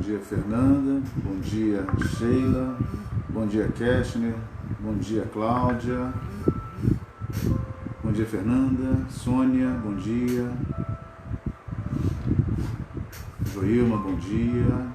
dia, Fernanda. Bom dia, Sheila. Bom dia, Keshner. Bom dia, Cláudia. Bom dia, Fernanda. Sônia, bom dia. Joilma, bom dia.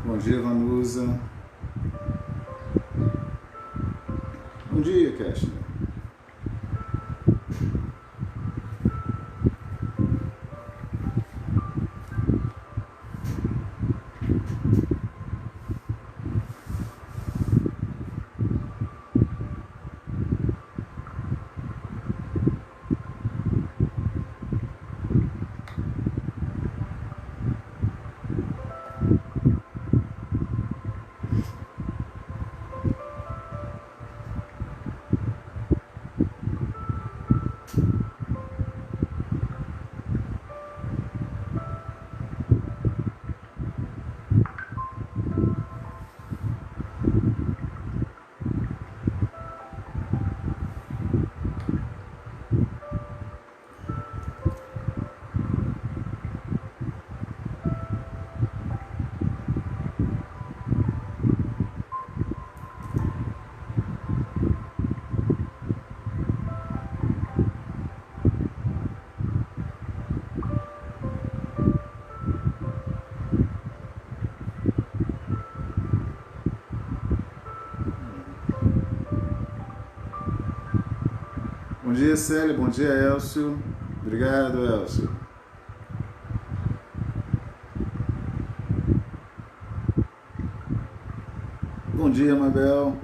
Bom dia, Vanusa. Bom dia, Keshner. Bom dia, Célia. Bom dia, Elcio. Obrigado, Elcio. Bom dia, Mabel.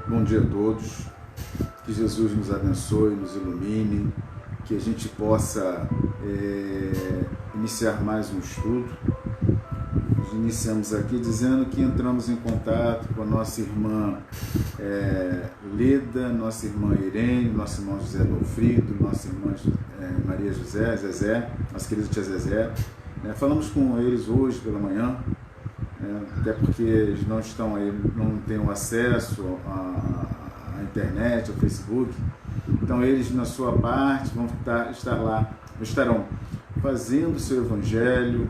Bom dia a todos, que Jesus nos abençoe, nos ilumine, que a gente possa iniciar mais um estudo. Nós iniciamos aqui dizendo que entramos em contato com a nossa irmã Leda, nossa irmã Irene, nosso irmão José Dolfrido, nossa irmã Maria José, Zezé, nossa querida tia Zezé. Falamos com eles hoje pela manhã, até porque eles não estão aí, não têm o acesso à internet, ao Facebook. Então eles, na sua parte, vão estar lá, estarão fazendo o seu evangelho,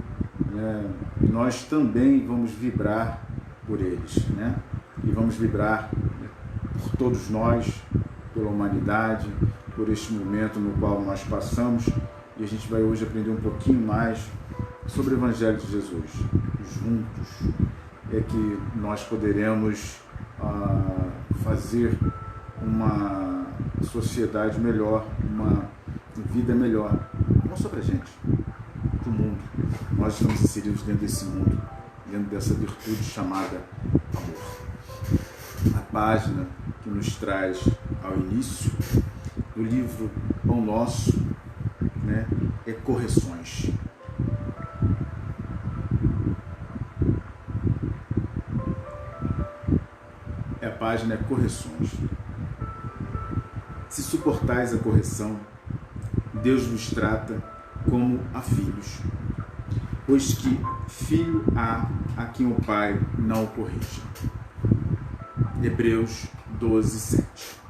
e nós também vamos vibrar por eles, e vamos vibrar por todos nós, pela humanidade, por este momento no qual nós passamos, e a gente vai hoje aprender um pouquinho mais sobre o Evangelho de Jesus. Juntos é que nós poderemos fazer uma sociedade melhor, uma vida melhor, não só para a gente, para o mundo. Nós estamos inseridos dentro desse mundo, dentro dessa virtude chamada amor. A página que nos traz ao início do livro Pão Nosso, né, é correções. A página é correções. Se suportais a correção, Deus vos trata como a filhos, pois que filho há a quem o pai não o corrige. Hebreus 12, 7.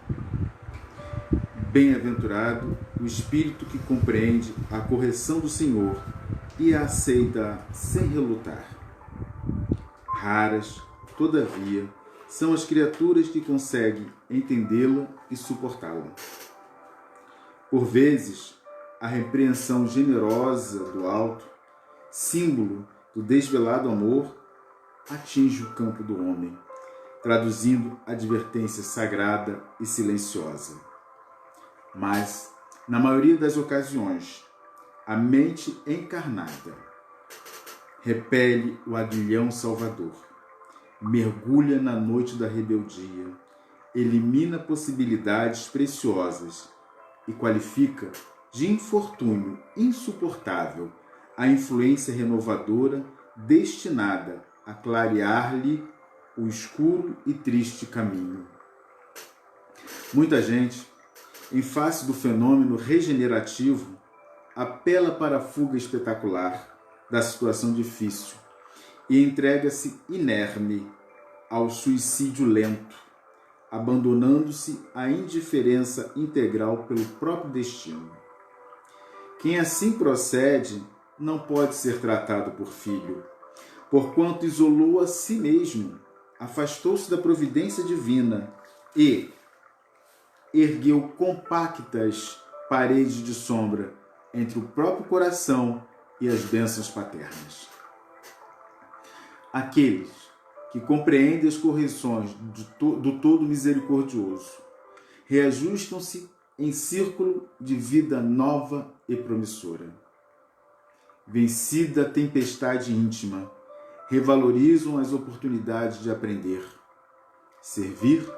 Bem-aventurado o espírito que compreende a correção do Senhor e a aceita sem relutar. Raras, todavia, são as criaturas que conseguem entendê-la e suportá-la. Por vezes, a repreensão generosa do alto, símbolo do desvelado amor, atinge o campo do homem, traduzindo advertência sagrada e silenciosa. Mas, na maioria das ocasiões, a mente encarnada repele o aguilhão salvador, mergulha na noite da rebeldia, elimina possibilidades preciosas e qualifica de infortúnio insuportável a influência renovadora destinada a clarear-lhe o escuro e triste caminho. Muita gente, em face do fenômeno regenerativo, apela para a fuga espetacular da situação difícil e entrega-se inerme ao suicídio lento, abandonando-se à indiferença integral pelo próprio destino. Quem assim procede não pode ser tratado por filho, porquanto isolou a si mesmo, afastou-se da providência divina e ergueu compactas paredes de sombra entre o próprio coração e as bênçãos paternas. Aqueles que compreendem as correções do Todo Misericordioso reajustam-se em círculo de vida nova e promissora. Vencida a tempestade íntima, revalorizam as oportunidades de aprender, servir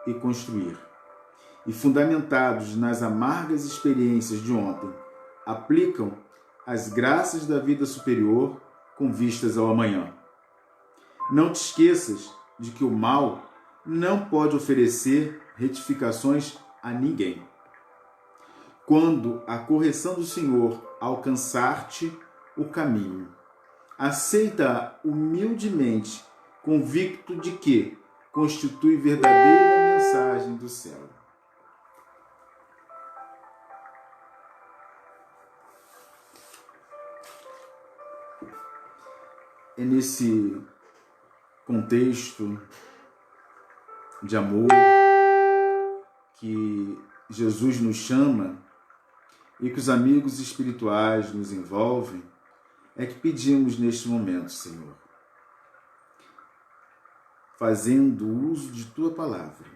e construir. E fundamentados nas amargas experiências de ontem, aplicam as graças da vida superior com vistas ao amanhã. Não te esqueças de que o mal não pode oferecer retificações a ninguém. Quando a correção do Senhor alcançar-te o caminho, aceita-a humildemente, convicto de que constitui verdadeira mensagem do céu. É nesse contexto de amor que Jesus nos chama e que os amigos espirituais nos envolvem, é que pedimos neste momento, Senhor, fazendo uso de Tua palavra,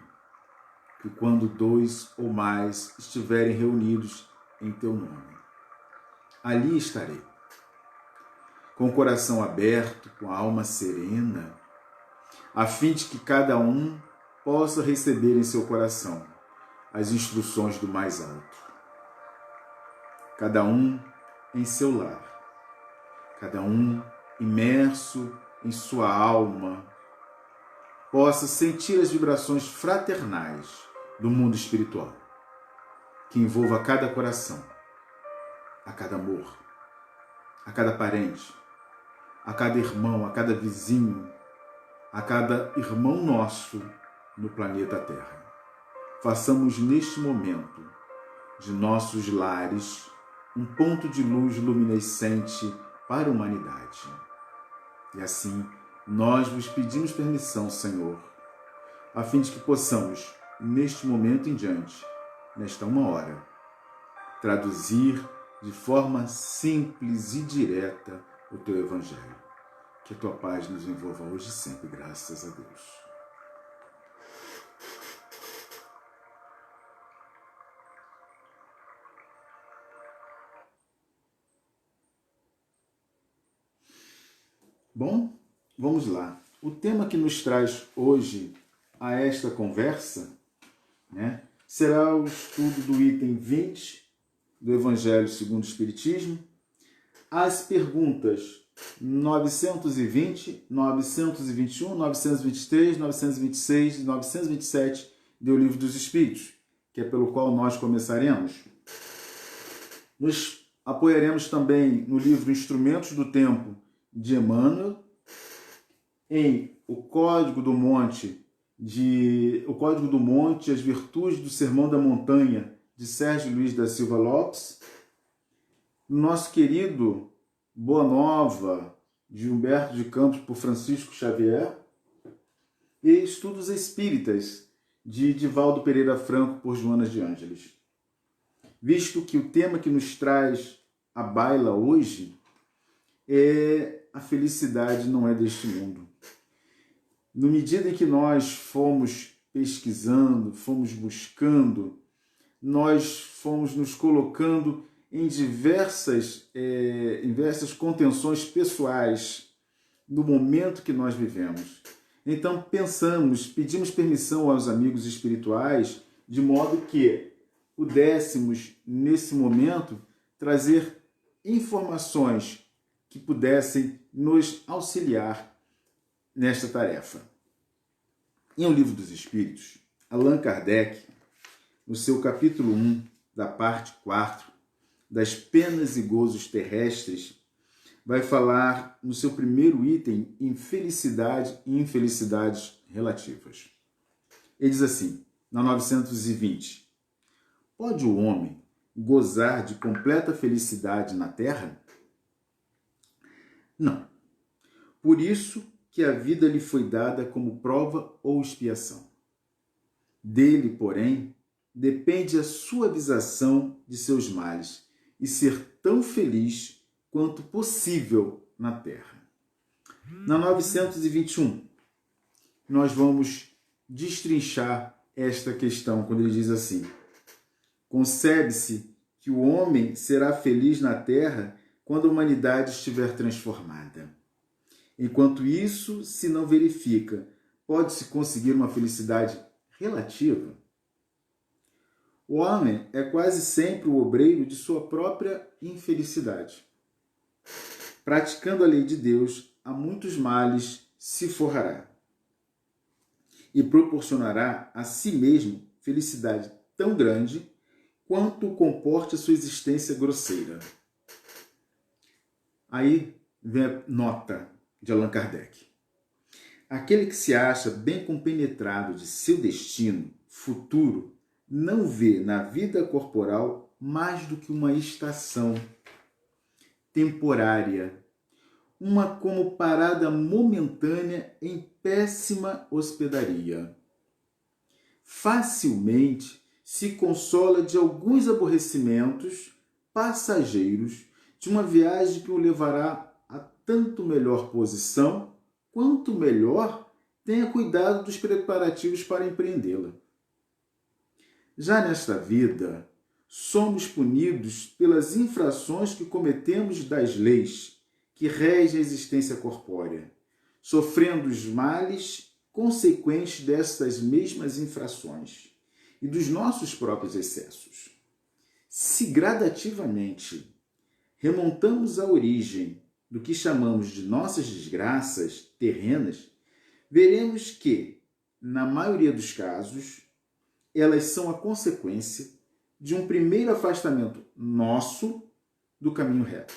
que quando 2 ou mais estiverem reunidos em Teu nome, ali estarei. Com o coração aberto, com a alma serena, a fim de que cada um possa receber em seu coração as instruções do mais alto. Cada um em seu lar, cada um imerso em sua alma, possa sentir as vibrações fraternais do mundo espiritual, que envolva cada coração, a cada amor, a cada parente, a cada irmão, a cada vizinho, a cada irmão nosso no planeta Terra. Façamos neste momento de nossos lares um ponto de luz luminescente para a humanidade. E assim, nós vos pedimos permissão, Senhor, a fim de que possamos, neste momento em diante, nesta uma hora, traduzir de forma simples e direta o Teu Evangelho. Que a Tua paz nos envolva hoje e sempre, graças a Deus. Bom, vamos lá. O tema que nos traz hoje a esta conversa, né, será o estudo do item 20 do Evangelho segundo o Espiritismo, as perguntas 920, 921, 923, 926 e 927 do Livro dos Espíritos, que é pelo qual nós começaremos. Nos apoiaremos também no livro Instrumentos do Tempo, de Emmanuel, em O Código do Monte, As Virtudes do Sermão da Montanha, de Sérgio Luís da Silva Lopes, nosso querido Boa Nova, de Humberto de Campos, por Francisco Xavier, e Estudos Espíritas, de Divaldo Pereira Franco, por Joana de Ângeles. Visto que o tema que nos traz à baila hoje é a felicidade não é deste mundo. Na medida em que nós fomos pesquisando, fomos buscando, nós fomos nos colocando em diversas contenções pessoais no momento que nós vivemos. Então pedimos permissão aos amigos espirituais, de modo que pudéssemos, nesse momento, trazer informações que pudessem nos auxiliar nesta tarefa. Em O Livro dos Espíritos, Allan Kardec, no seu capítulo 1, da parte 4, das penas e gozos terrestres, vai falar no seu primeiro item em felicidade e infelicidades relativas. Ele diz assim, na 920, pode o homem gozar de completa felicidade na terra? Não. Por isso que a vida lhe foi dada como prova ou expiação. Dele, porém, depende a suavização de seus males e ser tão feliz quanto possível na terra. Na 921, nós vamos destrinchar esta questão quando ele diz assim: concebe-se que o homem será feliz na terra quando a humanidade estiver transformada. Enquanto isso se não verifica, pode-se conseguir uma felicidade relativa? O homem é quase sempre o obreiro de sua própria infelicidade. Praticando a lei de Deus, a muitos males se forrará e proporcionará a si mesmo felicidade tão grande quanto comporte a sua existência grosseira. Aí vem a nota de Allan Kardec. Aquele que se acha bem compenetrado de seu destino futuro não vê na vida corporal mais do que uma estação temporária, uma como parada momentânea em péssima hospedaria. Facilmente se consola de alguns aborrecimentos passageiros de uma viagem que o levará a tanto melhor posição, quanto melhor tenha cuidado dos preparativos para empreendê-la. Já nesta vida, somos punidos pelas infrações que cometemos das leis que regem a existência corpórea, sofrendo os males consequentes dessas mesmas infrações e dos nossos próprios excessos. Se gradativamente remontamos à origem do que chamamos de nossas desgraças terrenas, veremos que, na maioria dos casos, elas são a consequência de um primeiro afastamento nosso do caminho reto.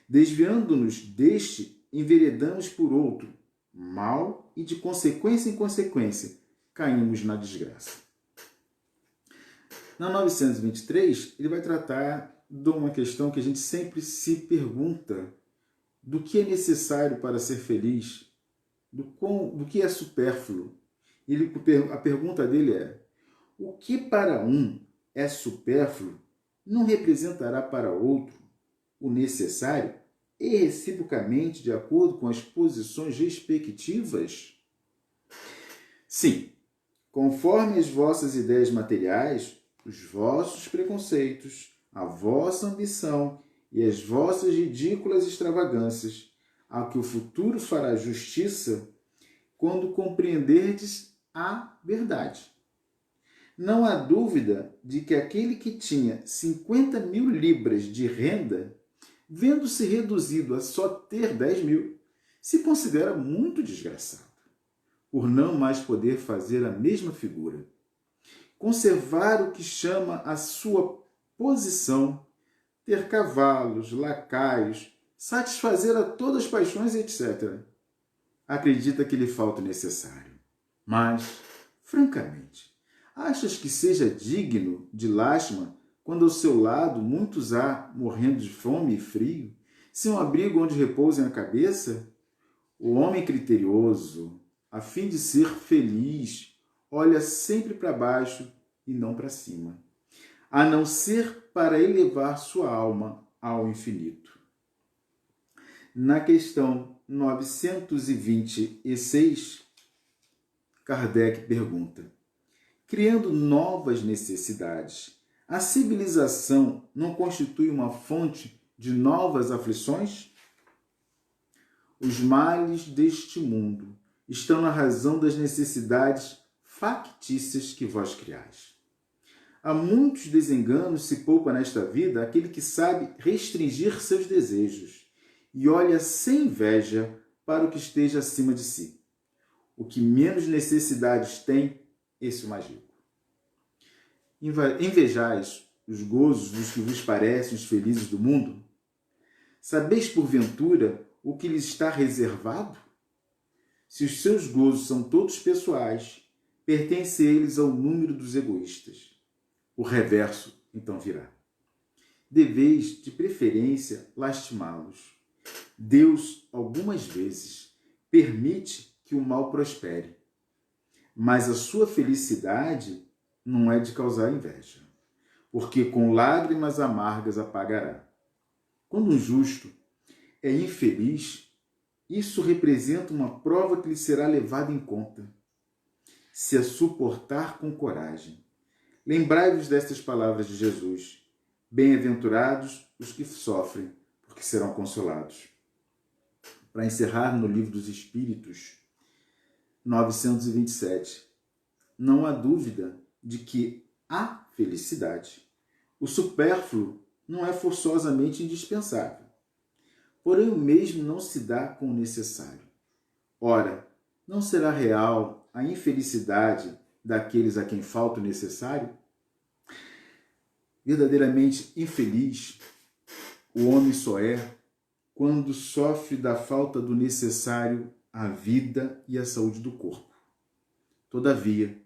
Desviando-nos deste, enveredamos por outro, mal, e de consequência em consequência, caímos na desgraça. Na 923, ele vai tratar de uma questão que a gente sempre se pergunta: do que é necessário para ser feliz? Do que é supérfluo? A pergunta dele é: o que para um é supérfluo não representará para outro o necessário e reciprocamente de acordo com as posições respectivas? Sim, conforme as vossas ideias materiais, os vossos preconceitos, a vossa ambição e as vossas ridículas extravagâncias, ao que o futuro fará justiça quando compreenderdes a verdade. Não há dúvida de que aquele que tinha 50.000 libras de renda, vendo-se reduzido a só ter 10.000, se considera muito desgraçado, por não mais poder fazer a mesma figura. Conservar o que chama a sua posição, ter cavalos, lacaios, satisfazer a todas as paixões, etc. Acredita que lhe falta o necessário. Mas, francamente, achas que seja digno de lástima quando ao seu lado muitos há morrendo de fome e frio, sem um abrigo onde repousem a cabeça? O homem criterioso, a fim de ser feliz, olha sempre para baixo e não para cima, a não ser para elevar sua alma ao infinito. Na questão 926, Kardec pergunta: criando novas necessidades, a civilização não constitui uma fonte de novas aflições? Os males deste mundo estão na razão das necessidades factícias que vós criais. Há muitos desenganos se poupa nesta vida aquele que sabe restringir seus desejos e olha sem inveja para o que esteja acima de si. O que menos necessidades tem, esse o mais rico. Invejais os gozos dos que vos parecem os felizes do mundo? Sabeis, porventura, o que lhes está reservado? Se os seus gozos são todos pessoais, pertence eles ao número dos egoístas. O reverso, então, virá. Deveis, de preferência, lastimá-los. Deus, algumas vezes, permite que o mal prospere, mas a sua felicidade não é de causar inveja, porque com lágrimas amargas a pagará. Quando um justo é infeliz, isso representa uma prova que lhe será levada em conta, se a suportar com coragem. Lembrai-vos destas palavras de Jesus: bem-aventurados os que sofrem, porque serão consolados. Para encerrar no Livro dos Espíritos, 927, não há dúvida de que há felicidade. O supérfluo não é forçosamente indispensável, porém o mesmo não se dá com o necessário. Ora, não será real a infelicidade daqueles a quem falta o necessário? Verdadeiramente infeliz o homem só é quando sofre da falta do necessário à vida e à saúde do corpo. Todavia,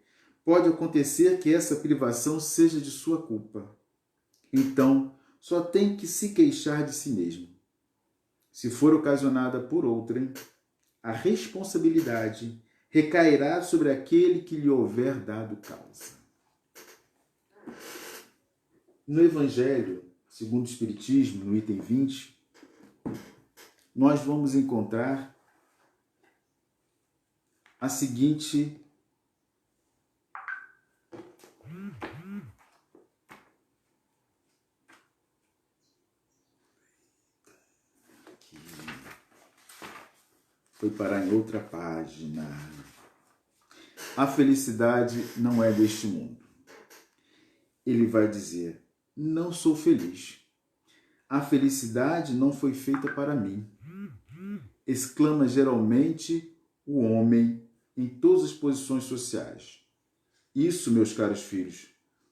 pode acontecer que essa privação seja de sua culpa. Então, só tem que se queixar de si mesmo. Se for ocasionada por outrem, a responsabilidade recairá sobre aquele que lhe houver dado causa. No Evangelho, segundo o Espiritismo, no item 20, nós vamos encontrar a seguinte foi parar em outra página. A felicidade não é deste mundo. Ele vai dizer: não sou feliz. A felicidade não foi feita para mim. Exclama geralmente o homem em todas as posições sociais. Isso, meus caros filhos,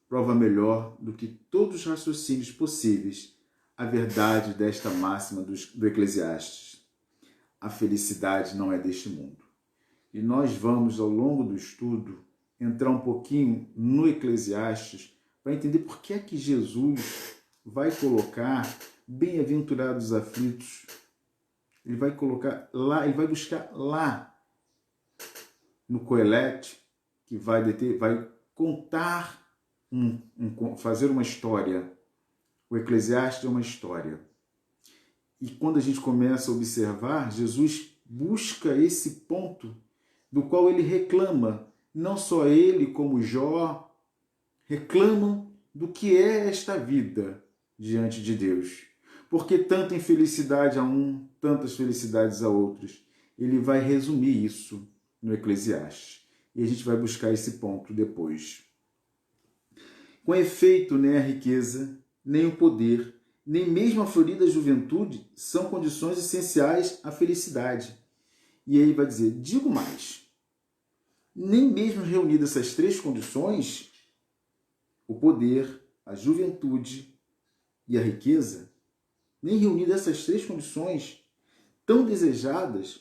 prova melhor do que todos os raciocínios possíveis a verdade desta máxima do Eclesiastes. A felicidade não é deste mundo. E nós vamos, ao longo do estudo, entrar um pouquinho no Eclesiastes para entender por que é que Jesus vai colocar bem-aventurados os aflitos. Ele vai colocar lá, ele vai buscar lá no Coelete, que vai contar, fazer uma história. O Eclesiastes é uma história. E quando a gente começa a observar, Jesus busca esse ponto do qual ele reclama. Não só ele, como Jó, reclamam do que é esta vida diante de Deus. Porque tanta infelicidade a um, tantas felicidades a outros. Ele vai resumir isso no Eclesiastes. E a gente vai buscar esse ponto depois. Com efeito, nem a riqueza, nem o poder, nem mesmo a florida juventude são condições essenciais à felicidade. E aí vai dizer, digo mais, nem mesmo reunidas essas três condições, o poder, a juventude e a riqueza, nem reunidas essas três condições tão desejadas,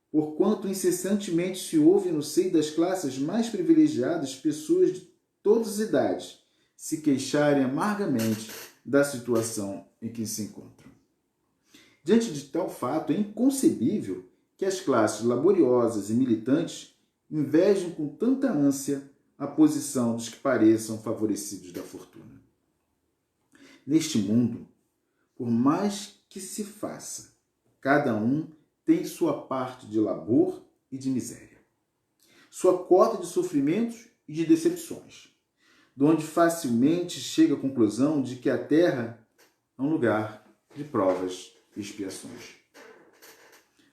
porquanto incessantemente se ouve no seio das classes mais privilegiadas pessoas de todas as idades se queixarem amargamente da situação em que se encontram. Diante de tal fato, é inconcebível que as classes laboriosas e militantes invejem com tanta ânsia a posição dos que pareçam favorecidos da fortuna. Neste mundo, por mais que se faça, cada um tem sua parte de labor e de miséria, sua cota de sofrimentos e de decepções, de onde facilmente chega à conclusão de que a terra é um lugar de provas e expiações.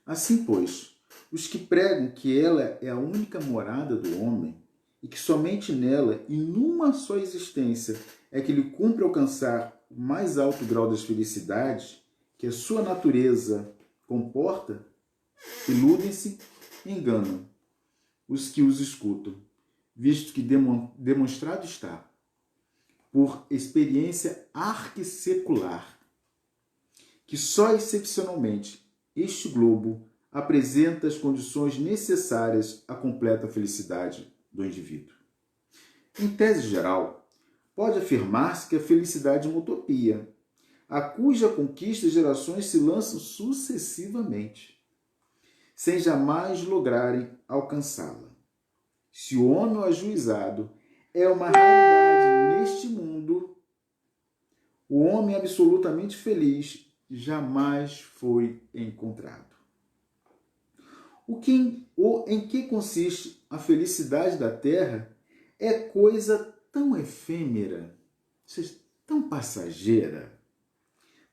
Assim, pois, os que pregam que ela é a única morada do homem e que somente nela e numa só existência é que lhe cumpre alcançar o mais alto grau das felicidades que a sua natureza comporta, iludem-se e enganam os que os escutam, visto que demonstrado está, por experiência arquissecular, que só excepcionalmente este globo apresenta as condições necessárias à completa felicidade do indivíduo. Em tese geral, pode afirmar-se que a felicidade é uma utopia, a cuja conquista gerações se lançam sucessivamente, sem jamais lograrem alcançá-la. Se o homem ajuizado é uma raridade neste mundo, o homem absolutamente feliz jamais foi encontrado. Em que consiste a felicidade da terra é coisa tão efêmera, tão passageira,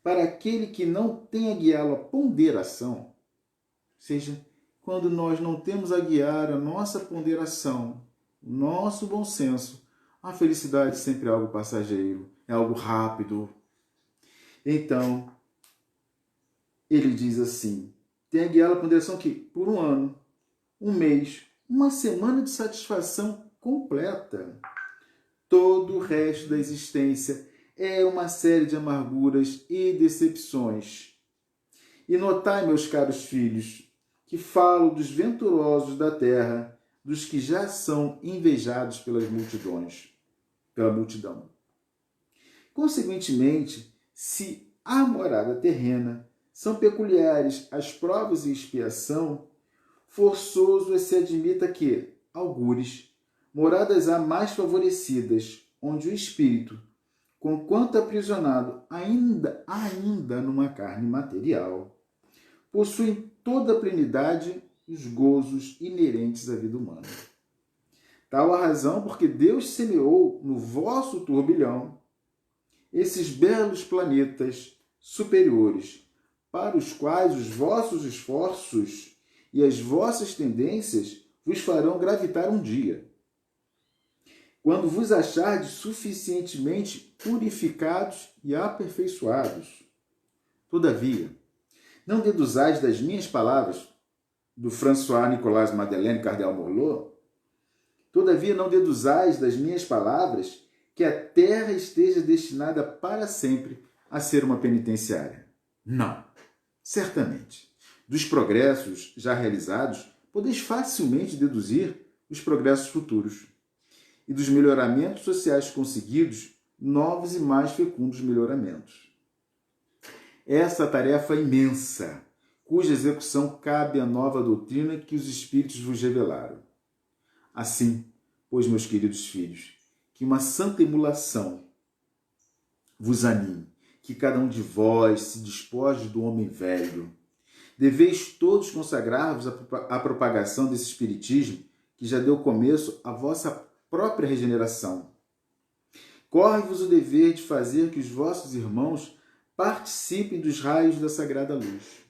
para aquele que não tem a guiá-lo a ponderação, ou seja, quando nós não temos a guiar a nossa ponderação, o nosso bom senso, a felicidade sempre é algo passageiro, é algo rápido. Então, ele diz assim, tem a guiá-lo a ponderação que por um ano, um mês, uma semana de satisfação completa. Todo o resto da existência é uma série de amarguras e decepções. E notai, meus caros filhos, que falo dos venturosos da terra, dos que já são invejados pelas multidões, pela multidão. Consequentemente, se a morada terrena são peculiares as provas e expiação, forçoso é se admita que, algures, moradas há mais favorecidas, onde o espírito, conquanto aprisionado ainda numa carne material, possui toda a plenidade os gozos inerentes à vida humana. Tal a razão porque Deus semeou no vosso turbilhão esses belos planetas superiores, para os quais os vossos esforços e as vossas tendências vos farão gravitar um dia. Quando vos achardes suficientemente purificados e aperfeiçoados. Todavia, não deduzais das minhas palavras, do François-Nicolas Madeleine Cardeal Morlot, todavia não deduzais das minhas palavras que a terra esteja destinada para sempre a ser uma penitenciária. Não, certamente. Dos progressos já realizados, podeis facilmente deduzir os progressos futuros. E dos melhoramentos sociais conseguidos, novos e mais fecundos melhoramentos. Essa tarefa imensa, cuja execução cabe à nova doutrina que os Espíritos vos revelaram. Assim, pois, meus queridos filhos, que uma santa emulação vos anime, que cada um de vós se despoje do homem velho. Deveis todos consagrar-vos à propagação desse espiritismo que já deu começo à vossa própria regeneração. Corre-vos o dever de fazer que os vossos irmãos participem dos raios da sagrada luz.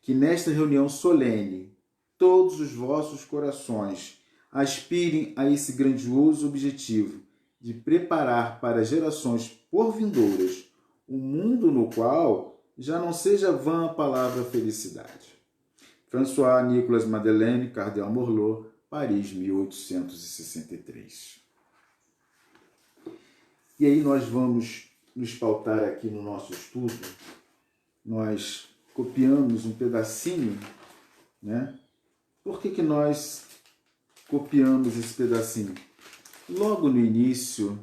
Que nesta reunião solene todos os vossos corações aspirem a esse grandioso objetivo de preparar para gerações por vindouras um mundo no qual já não seja vã a palavra felicidade. François Nicolas Madeleine, Cardeal Morlot, Paris, 1863. E aí nós vamos nos pautar aqui no nosso estudo. Nós copiamos um pedacinho, né? Por que nós copiamos esse pedacinho? Logo no início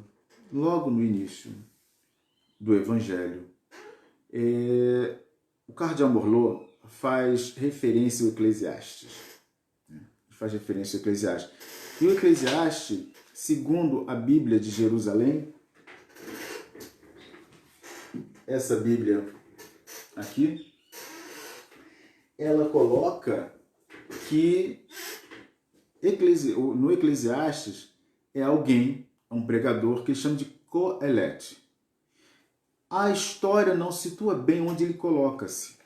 do Evangelho, o Cardeal Morlot faz referência ao Eclesiastes. E o Eclesiastes, segundo a Bíblia de Jerusalém, essa Bíblia aqui, ela coloca que no Eclesiastes é alguém, um pregador, que ele chama de Coelete. A história não situa bem onde ele coloca-se,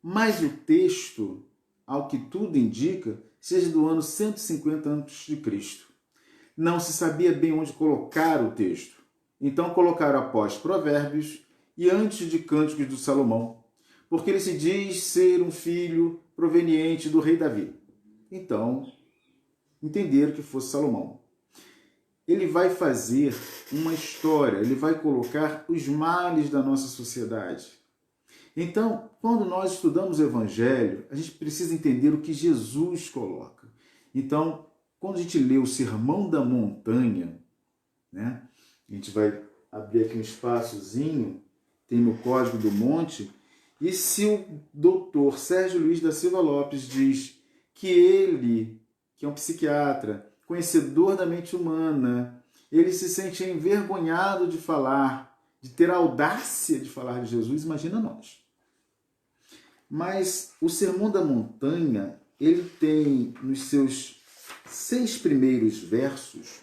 mas o texto, ao que tudo indica, seja do ano 150 a.C. Não se sabia bem onde colocar o texto, então colocaram após Provérbios e antes de Cânticos do Salomão, porque ele se diz ser um filho proveniente do rei Davi. Então, entenderam que fosse Salomão. Ele vai fazer uma história, ele vai colocar os males da nossa sociedade. Então, quando nós estudamos o Evangelho, a gente precisa entender o que Jesus coloca. Então, quando a gente lê o Sermão da Montanha, né, a gente vai abrir aqui um espaçozinho, tem no Código do Monte, e se o doutor Sérgio Luiz da Silva Lopes diz que ele, que é um psiquiatra, conhecedor da mente humana, ele se sente envergonhado de falar, de ter a audácia de falar de Jesus, imagina nós. Mas o Sermão da Montanha, ele tem nos seus 6 primeiros versos,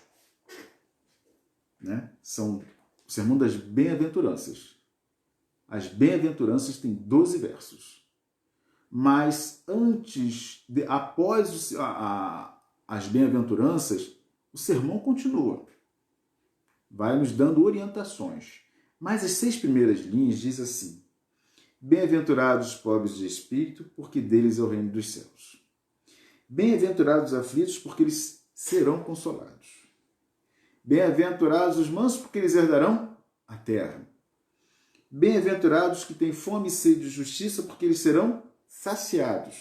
né, são o Sermão das Bem-aventuranças. As Bem-aventuranças têm 12 versos. Mas após as Bem-aventuranças, o sermão continua. Vai nos dando orientações. Mas as 6 primeiras linhas diz assim: Bem-aventurados os pobres de espírito, porque deles é o reino dos céus. Bem-aventurados os aflitos, porque eles serão consolados. Bem-aventurados os mansos, porque eles herdarão a terra. Bem-aventurados que têm fome e sede de justiça, porque eles serão saciados.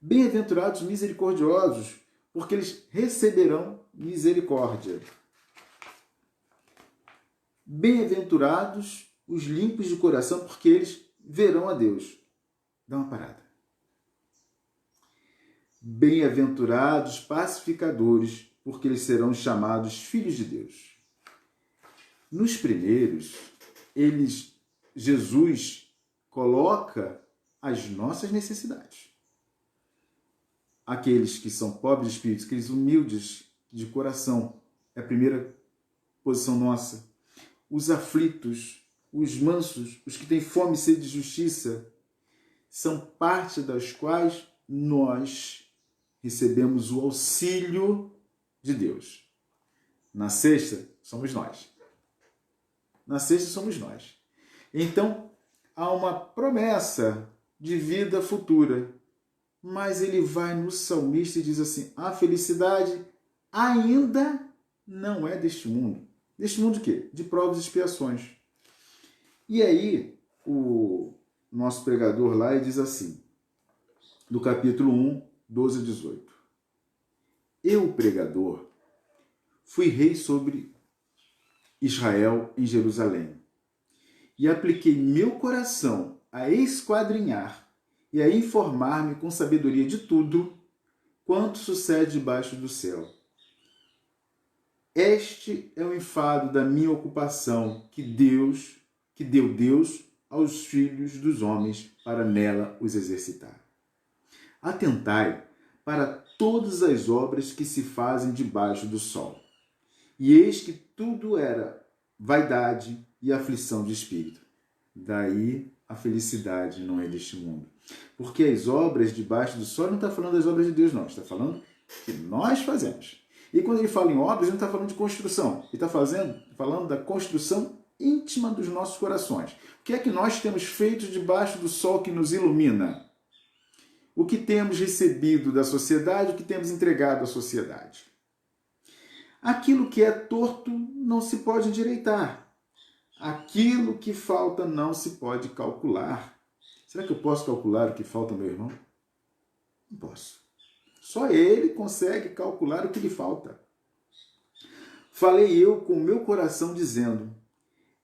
Bem-aventurados misericordiosos, porque eles receberão misericórdia. Bem-aventurados os limpos de coração, porque eles verão a Deus. Dá uma parada. Bem-aventurados pacificadores, porque eles serão chamados filhos de Deus. Nos primeiros, Jesus coloca as nossas necessidades. Aqueles que são pobres de espírito, aqueles humildes de coração, é a primeira posição nossa. Os aflitos, os mansos, os que têm fome e sede de justiça, são parte das quais nós recebemos o auxílio de Deus. Na sexta, somos nós. Então, há uma promessa de vida futura. Mas ele vai no salmista e diz assim: a felicidade ainda não é deste mundo. Deste mundo o quê? De provas e expiações. E aí, o nosso pregador lá diz assim, do capítulo 1, 12 a 18. Eu, pregador, fui rei sobre Israel em Jerusalém, e apliquei meu coração a esquadrinhar e a informar-me com sabedoria de tudo quanto sucede debaixo do céu. Este é o enfado da minha ocupação que deu Deus aos filhos dos homens para nela os exercitar. Atentai para todas as obras que se fazem debaixo do sol. E eis que tudo era vaidade e aflição de espírito. Daí a felicidade não é deste mundo. Porque as obras debaixo do sol não está falando das obras de Deus, não. Está falando que nós fazemos. E quando ele fala em obras, ele não está falando de construção. Ele está falando da construção íntima dos nossos corações. O que é que nós temos feito debaixo do sol que nos ilumina? O que temos recebido da sociedade, o que temos entregado à sociedade. Aquilo que é torto não se pode endireitar. Aquilo que falta não se pode calcular. Será que eu posso calcular o que falta ao meu irmão? Não posso. Só ele consegue calcular o que lhe falta. Falei eu com o meu coração dizendo: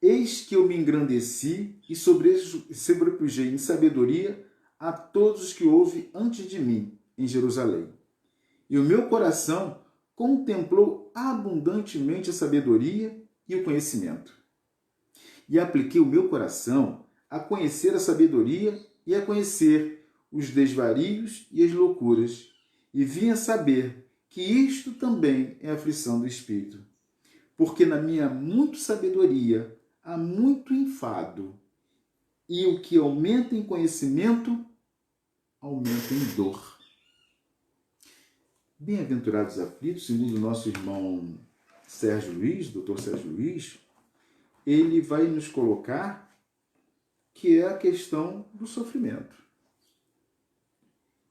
eis que eu me engrandeci e sobrepujei em sabedoria a todos os que houve antes de mim em Jerusalém. E o meu coração contemplou abundantemente a sabedoria e o conhecimento. E apliquei o meu coração a conhecer a sabedoria e a conhecer os desvarios e as loucuras, e vim a saber que isto também é aflição do espírito. Porque na minha muito sabedoria há muito enfado, e o que aumenta em conhecimento, aumenta em dor. Bem-aventurados aflitos, segundo o nosso irmão Sérgio Luiz, doutor Sérgio Luiz, ele vai nos colocar que é a questão do sofrimento.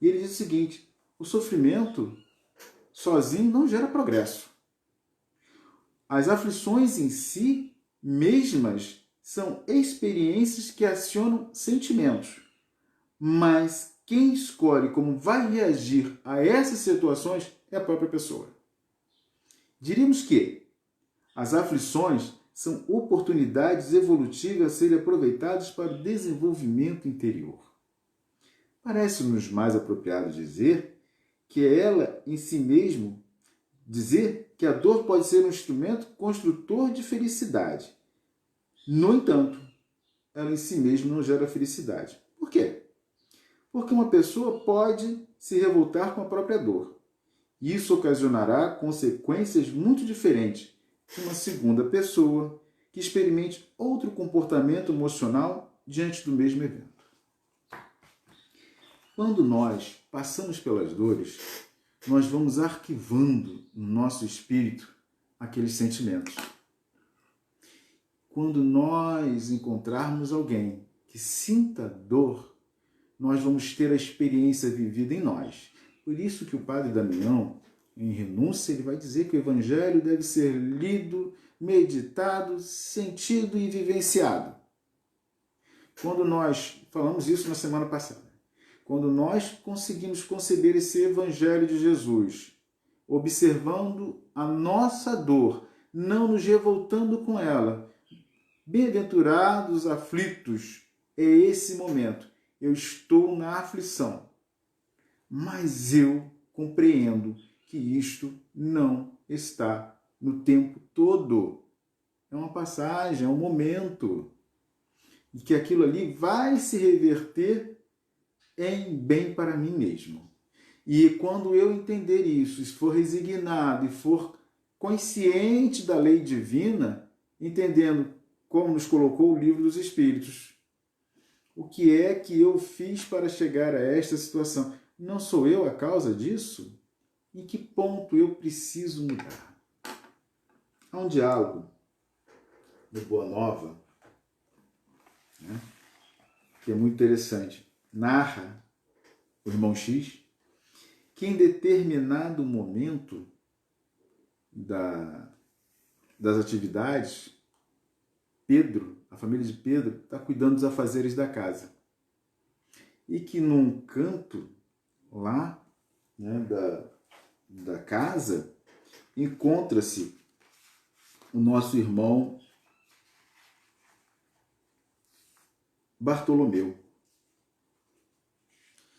E ele diz o seguinte: o sofrimento sozinho não gera progresso. As aflições em si mesmas são experiências que acionam sentimentos, mas quem escolhe como vai reagir a essas situações é a própria pessoa. Diríamos que as aflições são oportunidades evolutivas a serem aproveitadas para o desenvolvimento interior. Parece-nos mais apropriado dizer que é ela em si mesmo, dizer que a dor pode ser um instrumento construtor de felicidade. No entanto, ela em si mesma não gera felicidade. Por quê? Porque uma pessoa pode se revoltar com a própria dor. Isso ocasionará consequências muito diferentes de uma segunda pessoa que experimente outro comportamento emocional diante do mesmo evento. Quando nós passamos pelas dores, nós vamos arquivando no nosso espírito aqueles sentimentos. Quando nós encontrarmos alguém que sinta dor, nós vamos ter a experiência vivida em nós. Por isso que o Padre Damião, em Renúncia, ele vai dizer que o Evangelho deve ser lido, meditado, sentido e vivenciado. Quando nós falamos isso na semana passada, quando nós conseguimos conceber esse Evangelho de Jesus, observando a nossa dor, não nos revoltando com ela, bem-aventurados aflitos, é esse momento. Eu estou na aflição, mas eu compreendo que isto não está no tempo todo. É uma passagem, é um momento. E que aquilo ali vai se reverter em bem para mim mesmo. E quando eu entender isso, e for resignado e for consciente da lei divina, entendendo como nos colocou o Livro dos Espíritos, o que é que eu fiz para chegar a esta situação? Não sou eu a causa disso? Em que ponto eu preciso mudar? Há um diálogo no Boa Nova, né, que é muito interessante. Narra o irmão X que em determinado momento das atividades, Pedro, a família de Pedro, está cuidando dos afazeres da casa. E que num canto lá, né, da casa, encontra-se o nosso irmão Bartolomeu.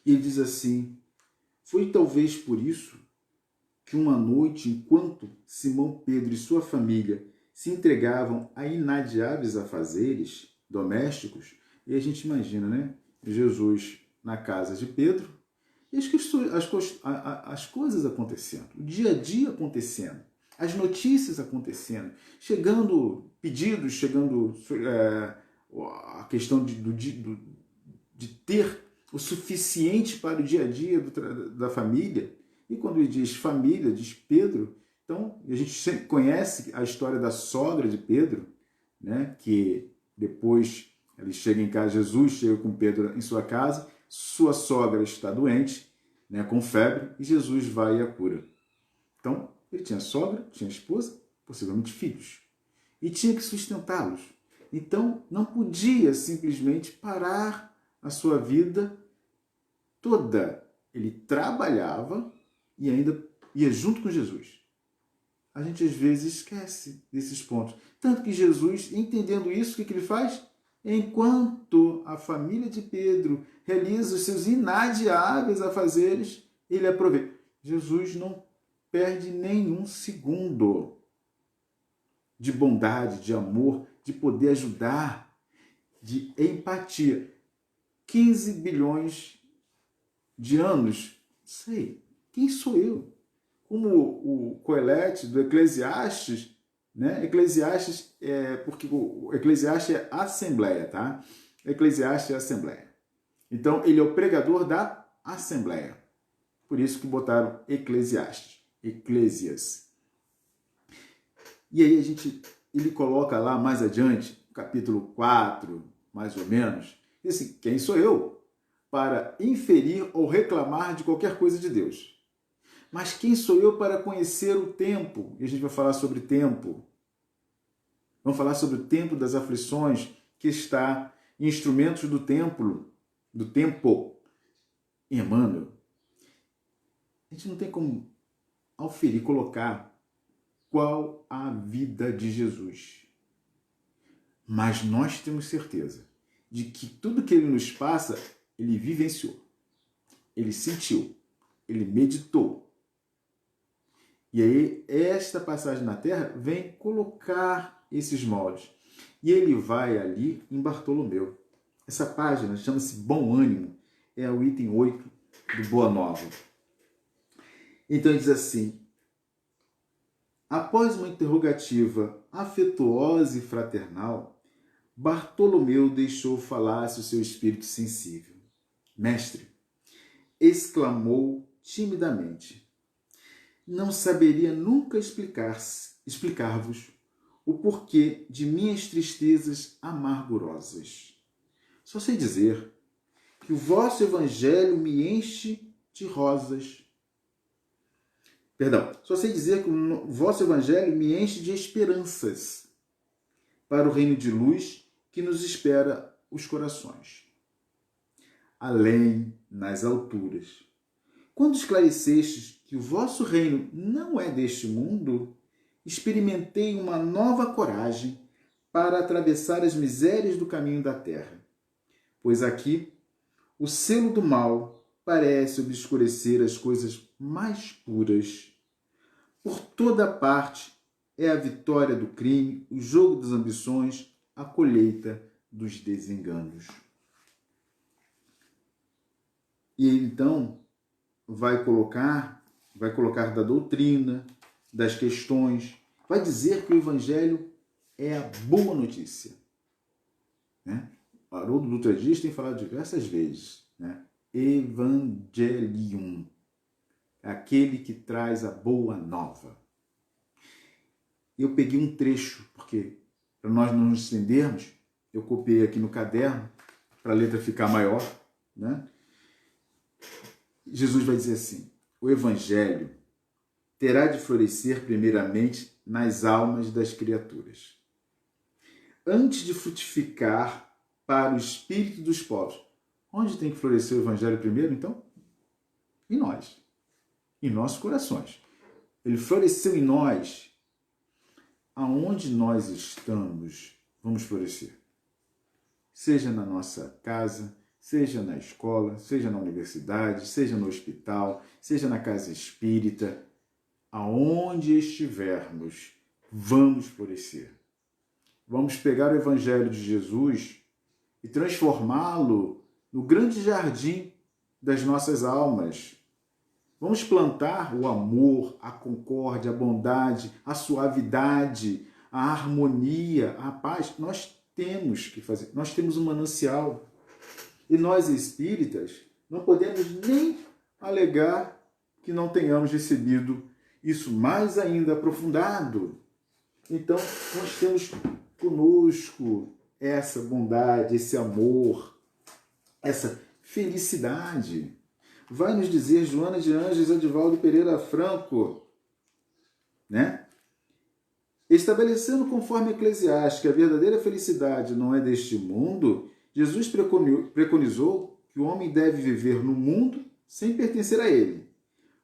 E ele diz assim: foi talvez por isso que uma noite, enquanto Simão Pedro e sua família se entregavam a inadiáveis afazeres domésticos, e a gente imagina, né? Jesus na casa de Pedro, e as coisas acontecendo, o dia a dia acontecendo, as notícias acontecendo, chegando pedidos, chegando a questão de ter o suficiente para o dia a dia da família, E quando ele diz família, diz Pedro, então a gente conhece a história da sogra de Pedro, né? Que depois ele chega em casa, Jesus chega com Pedro em sua casa, sua sogra está doente, né, com febre, e Jesus vai e a cura. Então, ele tinha sogra, tinha esposa, possivelmente filhos, e tinha que sustentá-los. Então, não podia simplesmente parar a sua vida toda. Ele trabalhava e ainda ia junto com Jesus. A gente às vezes esquece desses pontos. Tanto que Jesus, entendendo isso, o que ele faz? Enquanto a família de Pedro realiza os seus inadiáveis afazeres, ele aproveita. Jesus não perde nenhum segundo de bondade, de amor, de poder ajudar, de empatia. 15 bilhões de anos, sei, quem sou eu? Como o Coelete do Eclesiastes, né? Eclesiastes porque o Eclesiastes é assembleia, tá? Eclesiastes é assembleia. Então, ele é o pregador da assembleia. Por isso que botaram Eclesiastes, Eclésias. E aí ele coloca lá mais adiante, capítulo 4, mais ou menos, diz assim, quem sou eu para inferir ou reclamar de qualquer coisa de Deus? Mas quem sou eu para conhecer o tempo? E a gente vai falar sobre tempo. Vamos falar sobre o tempo das aflições que está em Instrumentos do Tempo, em Emmanuel. A gente não tem como auferir, colocar qual a vida de Jesus. Mas nós temos certeza de que tudo que ele nos passa, ele vivenciou, ele sentiu, ele meditou. E aí, esta passagem na Terra vem colocar esses moldes. E ele vai ali em Bartolomeu. Essa página chama-se Bom Ânimo, é o item 8 do Boa Nova. Então diz assim, após uma interrogativa afetuosa e fraternal, Bartolomeu deixou falar-se o seu espírito sensível. Mestre, exclamou timidamente, não saberia nunca explicar-vos o porquê de minhas tristezas amargurosas. Só sei dizer que o vosso evangelho me enche de rosas. Só sei dizer que o vosso evangelho me enche de esperanças para o reino de luz que nos espera os corações. Além, nas alturas. Quando esclarecestes que o vosso reino não é deste mundo, experimentei uma nova coragem para atravessar as misérias do caminho da terra. Pois aqui, o selo do mal parece obscurecer as coisas mais puras. Por toda parte é a vitória do crime, o jogo das ambições, a colheita dos desenganos. E então vai colocar da doutrina, das questões, vai dizer que o Evangelho é a boa notícia. Né? O Haroldo Dutra Dias tem falado diversas vezes, né? Evangelium, aquele que traz a boa nova. Eu peguei um trecho, porque para nós não nos estendermos, eu copiei aqui no caderno, para a letra ficar maior, né? Jesus vai dizer assim, o Evangelho terá de florescer primeiramente nas almas das criaturas, antes de frutificar para o espírito dos povos. Onde tem que florescer o Evangelho primeiro, então? Em nós, em nossos corações. Ele floresceu em nós. Aonde nós estamos, vamos florescer. Seja na nossa casa, seja na escola, seja na universidade, seja no hospital, seja na casa espírita, aonde estivermos, vamos florescer. Vamos pegar o Evangelho de Jesus e transformá-lo no grande jardim das nossas almas. Vamos plantar o amor, a concórdia, a bondade, a suavidade, a harmonia, a paz. Nós temos que fazer, nós temos um manancial. E nós espíritas não podemos nem alegar que não tenhamos recebido isso mais ainda aprofundado. Então, nós temos conosco essa bondade, esse amor, essa felicidade. Vai nos dizer Joana de Ângeles Adivaldo Pereira Franco, né? Estabelecendo conforme Eclesiastes que a verdadeira felicidade não é deste mundo, Jesus preconizou que o homem deve viver no mundo sem pertencer a ele,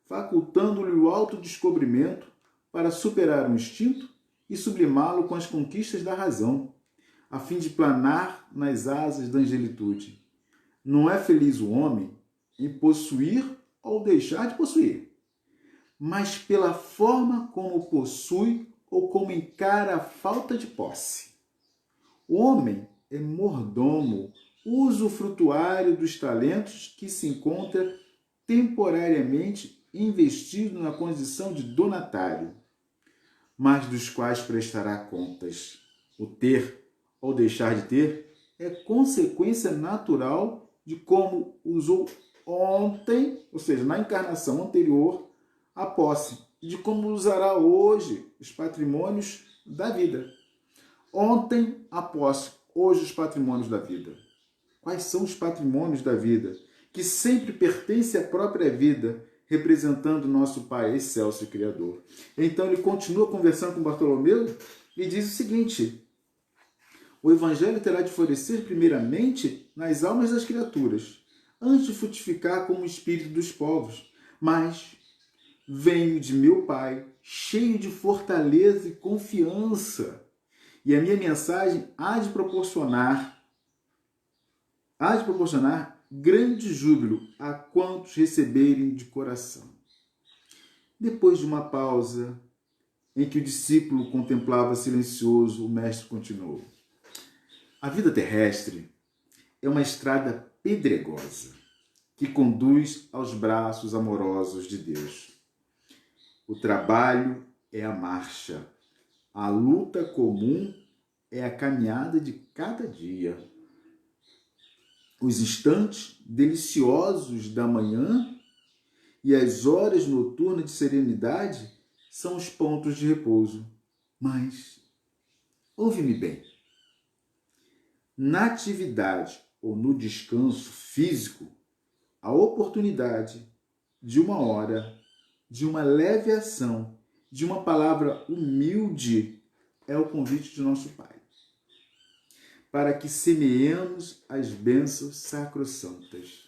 facultando-lhe o autodescobrimento para superar o instinto e sublimá-lo com as conquistas da razão, a fim de planar nas asas da angelitude. Não é feliz o homem em possuir ou deixar de possuir, mas pela forma como possui ou como encara a falta de posse. O homem é mordomo, usufrutuário dos talentos que se encontra temporariamente investido na condição de donatário, mas dos quais prestará contas. O ter ou deixar de ter é consequência natural de como usou ontem, ou seja, na encarnação anterior, a posse, e de como usará hoje os patrimônios da vida. Ontem a posse, hoje os patrimônios da vida. Quais são os patrimônios da vida? Que sempre pertence à própria vida, representando nosso Pai excelso e Criador. Então ele continua conversando com Bartolomeu e diz o seguinte: o Evangelho terá de florescer primeiramente nas almas das criaturas, antes de frutificar como o espírito dos povos. Mas venho de meu Pai, cheio de fortaleza e confiança, e a minha mensagem há de proporcionar grande júbilo a quantos receberem de coração. Depois de uma pausa, em que o discípulo contemplava silencioso, o mestre continuou: a vida terrestre é uma estrada pedregosa que conduz aos braços amorosos de Deus. O trabalho é a marcha, a luta comum é a caminhada de cada dia. Os instantes deliciosos da manhã e as horas noturnas de serenidade são os pontos de repouso. Mas, ouve-me bem, na atividade ou no descanso físico, a oportunidade de uma hora, de uma leve ação, de uma palavra humilde é o convite de nosso Pai, para que semeemos as bênçãos sacrossantas.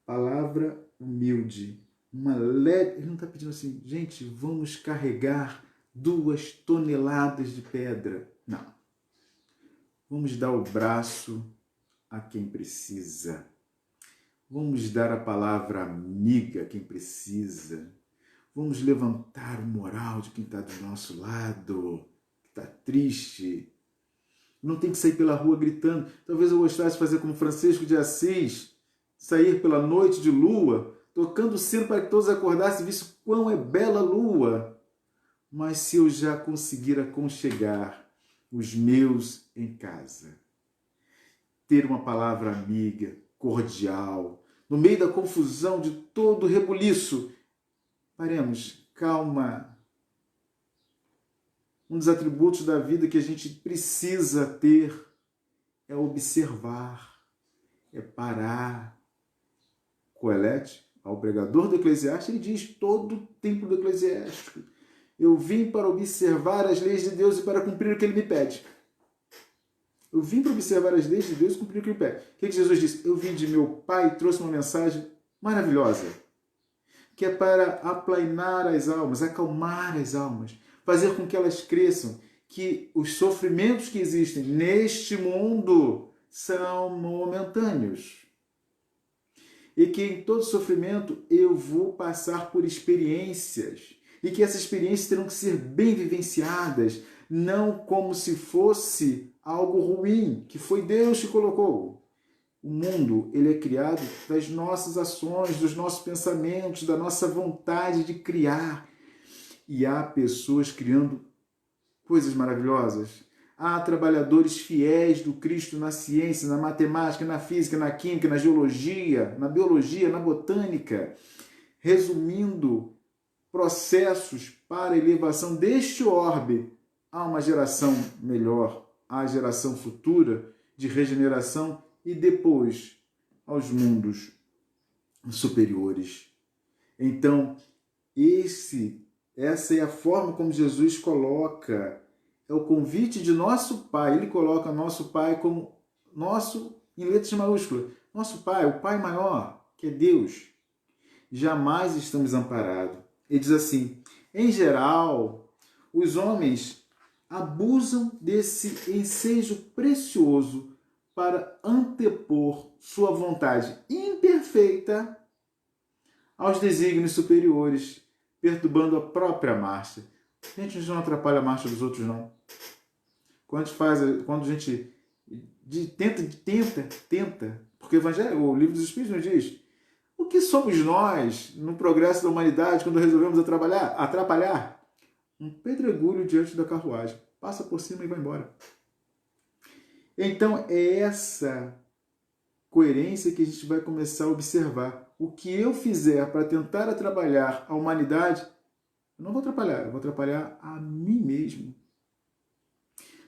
Palavra humilde, uma leve... Ele não está pedindo assim, gente, vamos carregar 2 toneladas de pedra. Não. Vamos dar o braço a quem precisa. Vamos dar a palavra amiga a quem precisa. Vamos levantar o moral de quem está do nosso lado, que está triste. Não tem que sair pela rua gritando. Talvez eu gostasse de fazer como Francisco de Assis, sair pela noite de lua, tocando o sino para que todos acordassem e vissem quão é bela a lua. Mas se eu já conseguir aconchegar os meus em casa, ter uma palavra amiga, cordial, no meio da confusão de todo o rebuliço, paremos, calma. Um dos atributos da vida que a gente precisa ter é observar, é parar. Coelete, ao pregador do Eclesiastes, ele diz, todo o templo do Eclesiástico: eu vim para observar as leis de Deus e para cumprir o que ele me pede. Eu vim para observar as leis de Deus e cumprir o que ele pede. O que Jesus disse? Eu vim de meu Pai e trouxe uma mensagem maravilhosa, que é para aplainar as almas, acalmar as almas, fazer com que elas cresçam, que os sofrimentos que existem neste mundo são momentâneos. E que em todo sofrimento eu vou passar por experiências, e que essas experiências terão que ser bem vivenciadas, não como se fosse algo ruim, que foi Deus que colocou. O mundo, ele é criado das nossas ações, dos nossos pensamentos, da nossa vontade de criar. E há pessoas criando coisas maravilhosas. Há trabalhadores fiéis do Cristo na ciência, na matemática, na física, na química, na geologia, na biologia, na botânica, resumindo processos para a elevação deste orbe a uma geração melhor, à geração futura de regeneração e depois aos mundos superiores. Então, essa é a forma como Jesus coloca, é o convite de nosso Pai. Ele coloca nosso Pai como nosso, em letras maiúsculas, nosso Pai, o Pai maior, que é Deus. Jamais estamos amparados. Ele diz assim, em geral, os homens abusam desse ensejo precioso para antepor sua vontade imperfeita aos desígnios superiores, perturbando a própria marcha. A gente não atrapalha a marcha dos outros, não. Quando a gente tenta, porque o Evangelho, o Livro dos Espíritos nos diz, o que somos nós no progresso da humanidade quando resolvemos atrapalhar? Um pedregulho diante da carruagem. Passa por cima e vai embora. Então é essa coerência que a gente vai começar a observar. O que eu fizer para tentar atrapalhar a humanidade, eu não vou atrapalhar, eu vou atrapalhar a mim mesmo.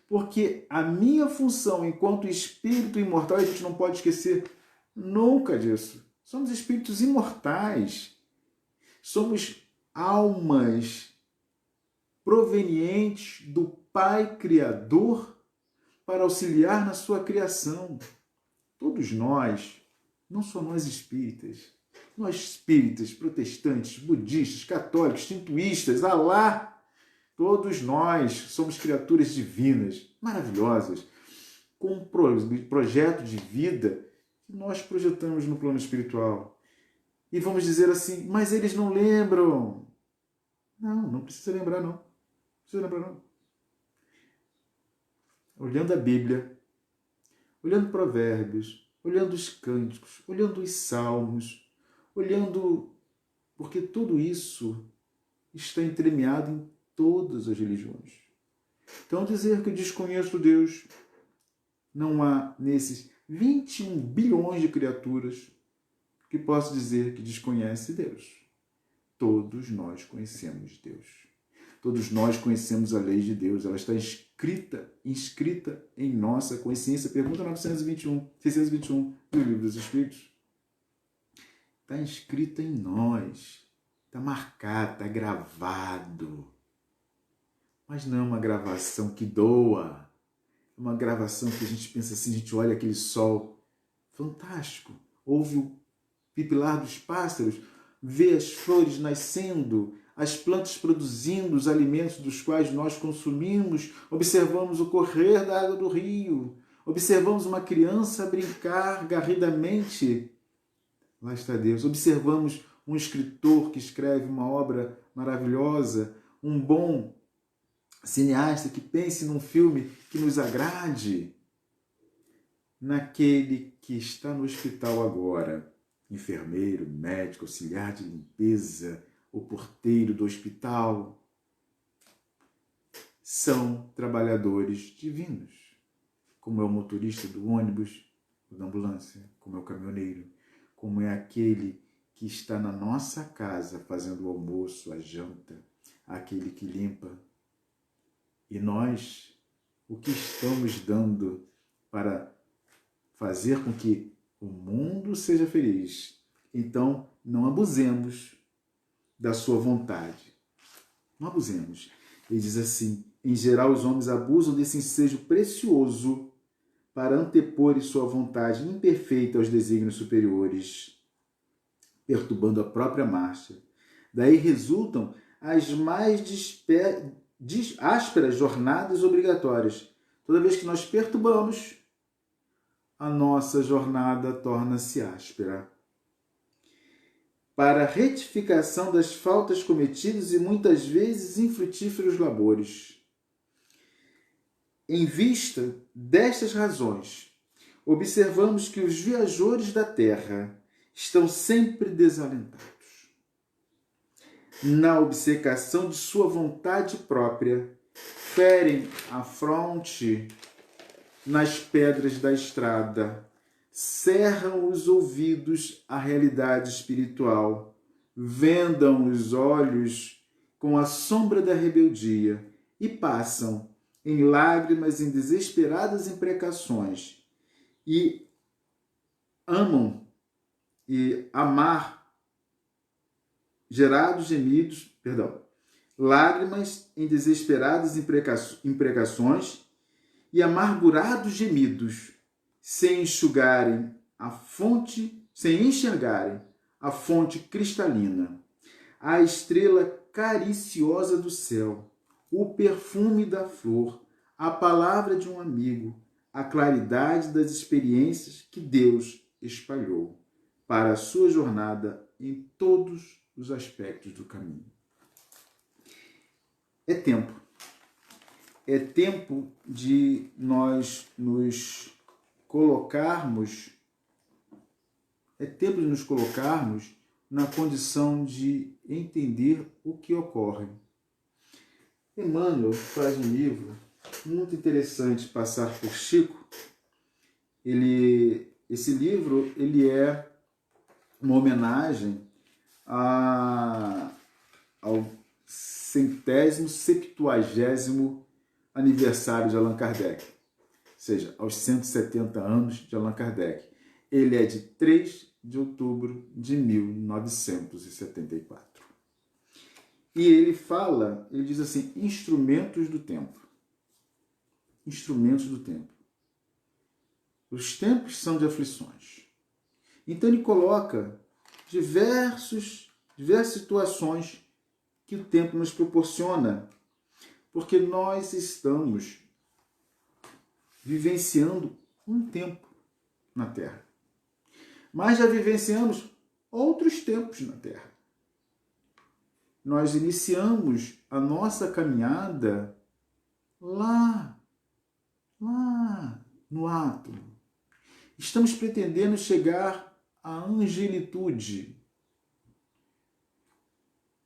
Porque a minha função enquanto espírito imortal, a gente não pode esquecer nunca disso. Somos espíritos imortais. Somos almas provenientes do Pai Criador para auxiliar na sua criação. Todos nós, não só nós espíritas, nós espíritas, protestantes, budistas, católicos, shintoístas, Alá, todos nós somos criaturas divinas, maravilhosas, com um projeto de vida que nós projetamos no plano espiritual. E vamos dizer assim, mas eles não lembram. Não precisa lembrar, não. Não precisa lembrar, não. Olhando a Bíblia, olhando Provérbios, olhando os Cânticos, olhando os Salmos, olhando... Porque tudo isso está entremeado em todas as religiões. Então, dizer que desconheço Deus, não há nesses 21 bilhões de criaturas que posso dizer que desconhece Deus. Todos nós conhecemos Deus. Todos nós conhecemos a lei de Deus. Ela está inscrita em nossa consciência. Pergunta 621 do Livro dos Espíritos. Está inscrita em nós. Está marcado, está gravado. Mas não é uma gravação que doa. É uma gravação que a gente pensa assim, a gente olha aquele sol fantástico. Ouve o pipilar dos pássaros, vê as flores nascendo, as plantas produzindo os alimentos dos quais nós consumimos, observamos o correr da água do rio, observamos uma criança brincar garridamente. Lá está Deus. Observamos um escritor que escreve uma obra maravilhosa, um bom cineasta que pense num filme que nos agrade. Naquele que está no hospital agora, enfermeiro, médico, auxiliar de limpeza, o porteiro do hospital, são trabalhadores divinos, como é o motorista do ônibus, da ambulância, como é o caminhoneiro, como é aquele que está na nossa casa fazendo o almoço, a janta, aquele que limpa. E nós, o que estamos dando para fazer com que o mundo seja feliz? Então, não abusemos da sua vontade. Não abusemos. Ele diz assim, em geral os homens abusam desse ensejo precioso para anteporem sua vontade imperfeita aos desígnios superiores, perturbando a própria marcha. Daí resultam as mais ásperas jornadas obrigatórias. Toda vez que nós perturbamos, a nossa jornada torna-se áspera. Para a retificação das faltas cometidas e muitas vezes infrutíferos labores. Em vista destas razões, observamos que os viajores da terra estão sempre desalentados. Na obcecação de sua vontade própria, ferem a fronte nas pedras da estrada, cerram os ouvidos à realidade espiritual, vendam os olhos com a sombra da rebeldia e passam em lágrimas, em desesperadas imprecações, e amam e amar gerados gemidos, lágrimas em desesperadas imprecações e amargurados gemidos, sem enxergarem a fonte cristalina, a estrela cariciosa do céu, o perfume da flor, a palavra de um amigo, a claridade das experiências que Deus espalhou para a sua jornada em todos os aspectos do caminho. É tempo. É tempo de nós nos colocarmos, na condição de entender o que ocorre. Emmanuel faz um livro muito interessante, Passar por Chico. Esse livro ele é uma homenagem ao 170º aniversário de Allan Kardec, ou seja, aos 170 anos de Allan Kardec. Ele é de 3 de outubro de 1974. E ele diz assim, instrumentos do tempo. Instrumentos do tempo. Os tempos são de aflições. Então ele coloca diversas situações que o tempo nos proporciona, porque nós estamos vivenciando um tempo na Terra. Mas já vivenciamos outros tempos na Terra. Nós iniciamos a nossa caminhada lá no átomo. Estamos pretendendo chegar à angelitude.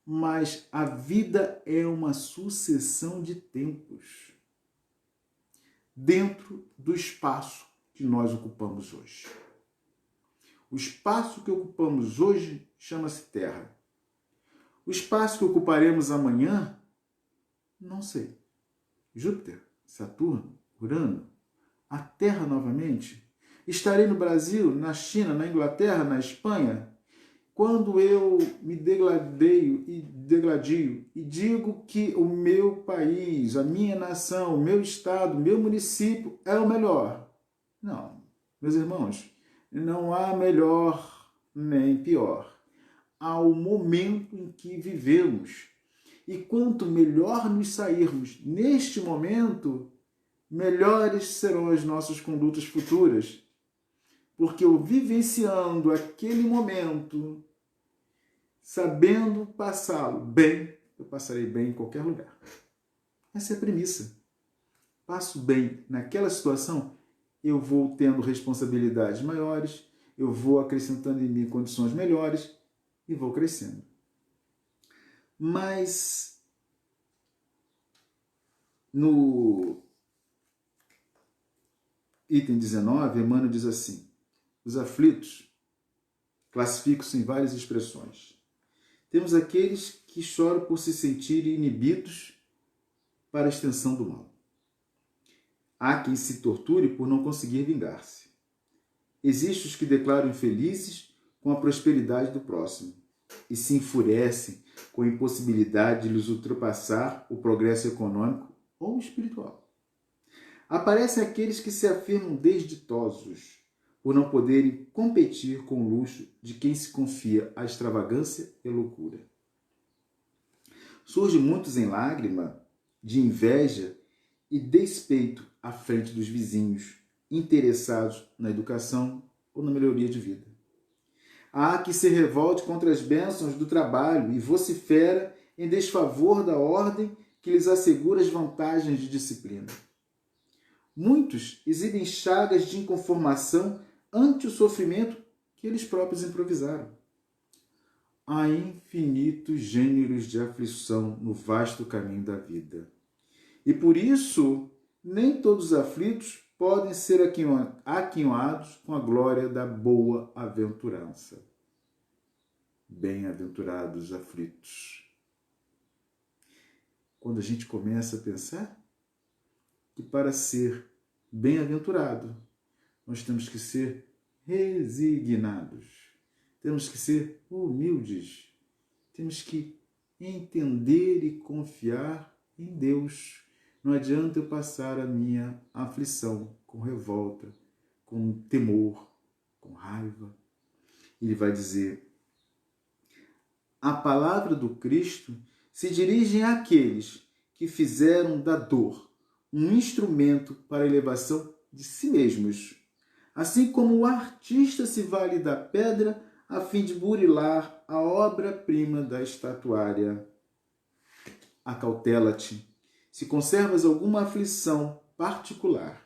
Mas a vida é uma sucessão de tempos dentro do espaço que nós ocupamos hoje. O espaço que ocupamos hoje chama-se Terra. O espaço que ocuparemos amanhã, não sei. Júpiter, Saturno, Urano, a Terra novamente? Estarei no Brasil, na China, na Inglaterra, na Espanha? Quando eu me degladio e digo que o meu país, a minha nação, o meu estado, o meu município é o melhor. Não, meus irmãos, não há melhor nem pior. Há o momento em que vivemos. E quanto melhor nos sairmos neste momento, melhores serão as nossas condutas futuras. Porque eu vivenciando aquele momento, sabendo passá-lo bem, eu passarei bem em qualquer lugar. Essa é a premissa. Passo bem naquela situação, eu vou tendo responsabilidades maiores, eu vou acrescentando em mim condições melhores e vou crescendo. Mas no item 19, Emmanuel diz assim, os aflitos classificam-se em várias expressões. Temos aqueles que choram por se sentirem inibidos para a extensão do mal. Há quem se torture por não conseguir vingar-se. Existem os que declaram infelizes com a prosperidade do próximo e se enfurecem com a impossibilidade de lhes ultrapassar o progresso econômico ou espiritual. Aparecem aqueles que se afirmam desditosos por não poderem competir com o luxo de quem se confia à extravagância e loucura. Surgem muitos em lágrima de inveja e despeito à frente dos vizinhos, interessados na educação ou na melhoria de vida. Há que se revolte contra as bênçãos do trabalho e vocifera em desfavor da ordem que lhes assegura as vantagens de disciplina. Muitos exibem chagas de inconformação ante o sofrimento que eles próprios improvisaram. Há infinitos gêneros de aflição no vasto caminho da vida. E por isso, nem todos os aflitos podem ser aquinhoados com a glória da boa-aventurança. Bem-aventurados os aflitos. Quando a gente começa a pensar que para ser bem-aventurado, nós temos que ser resignados, temos que ser humildes, temos que entender e confiar em Deus. Não adianta eu passar a minha aflição com revolta, com temor, com raiva. Ele vai dizer: a palavra do Cristo se dirige àqueles que fizeram da dor um instrumento para a elevação de si mesmos, assim como o artista se vale da pedra a fim de burilar a obra-prima da estatuária. Acautela-te, se conservas alguma aflição particular.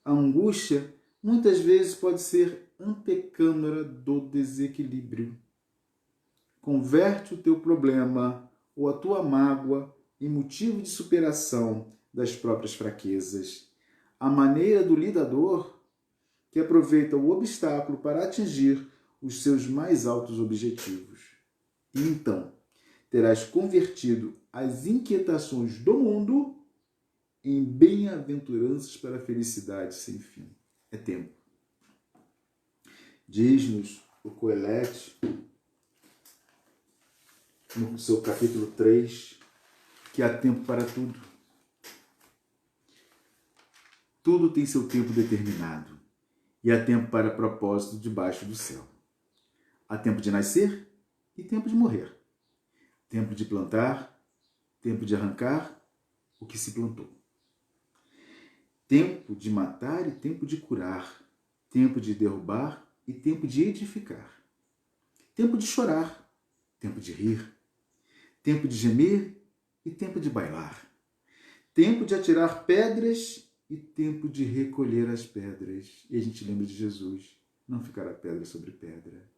A angústia muitas vezes pode ser antecâmara do desequilíbrio. Converte o teu problema ou a tua mágoa em motivo de superação das próprias fraquezas. A maneira do lidador que aproveita o obstáculo para atingir os seus mais altos objetivos. E então, terás convertido as inquietações do mundo em bem-aventuranças para a felicidade sem fim. É tempo. Diz-nos o Coelete, no seu capítulo 3, que há tempo para tudo. Tudo tem seu tempo determinado e há tempo para propósito debaixo do céu. Há tempo de nascer e tempo de morrer. Tempo de plantar, tempo de arrancar o que se plantou. Tempo de matar e tempo de curar. Tempo de derrubar e tempo de edificar. Tempo de chorar, tempo de rir. Tempo de gemer e tempo de bailar. Tempo de atirar pedras e tempo de recolher as pedras. E a gente lembra de Jesus. Não ficará pedra sobre pedra.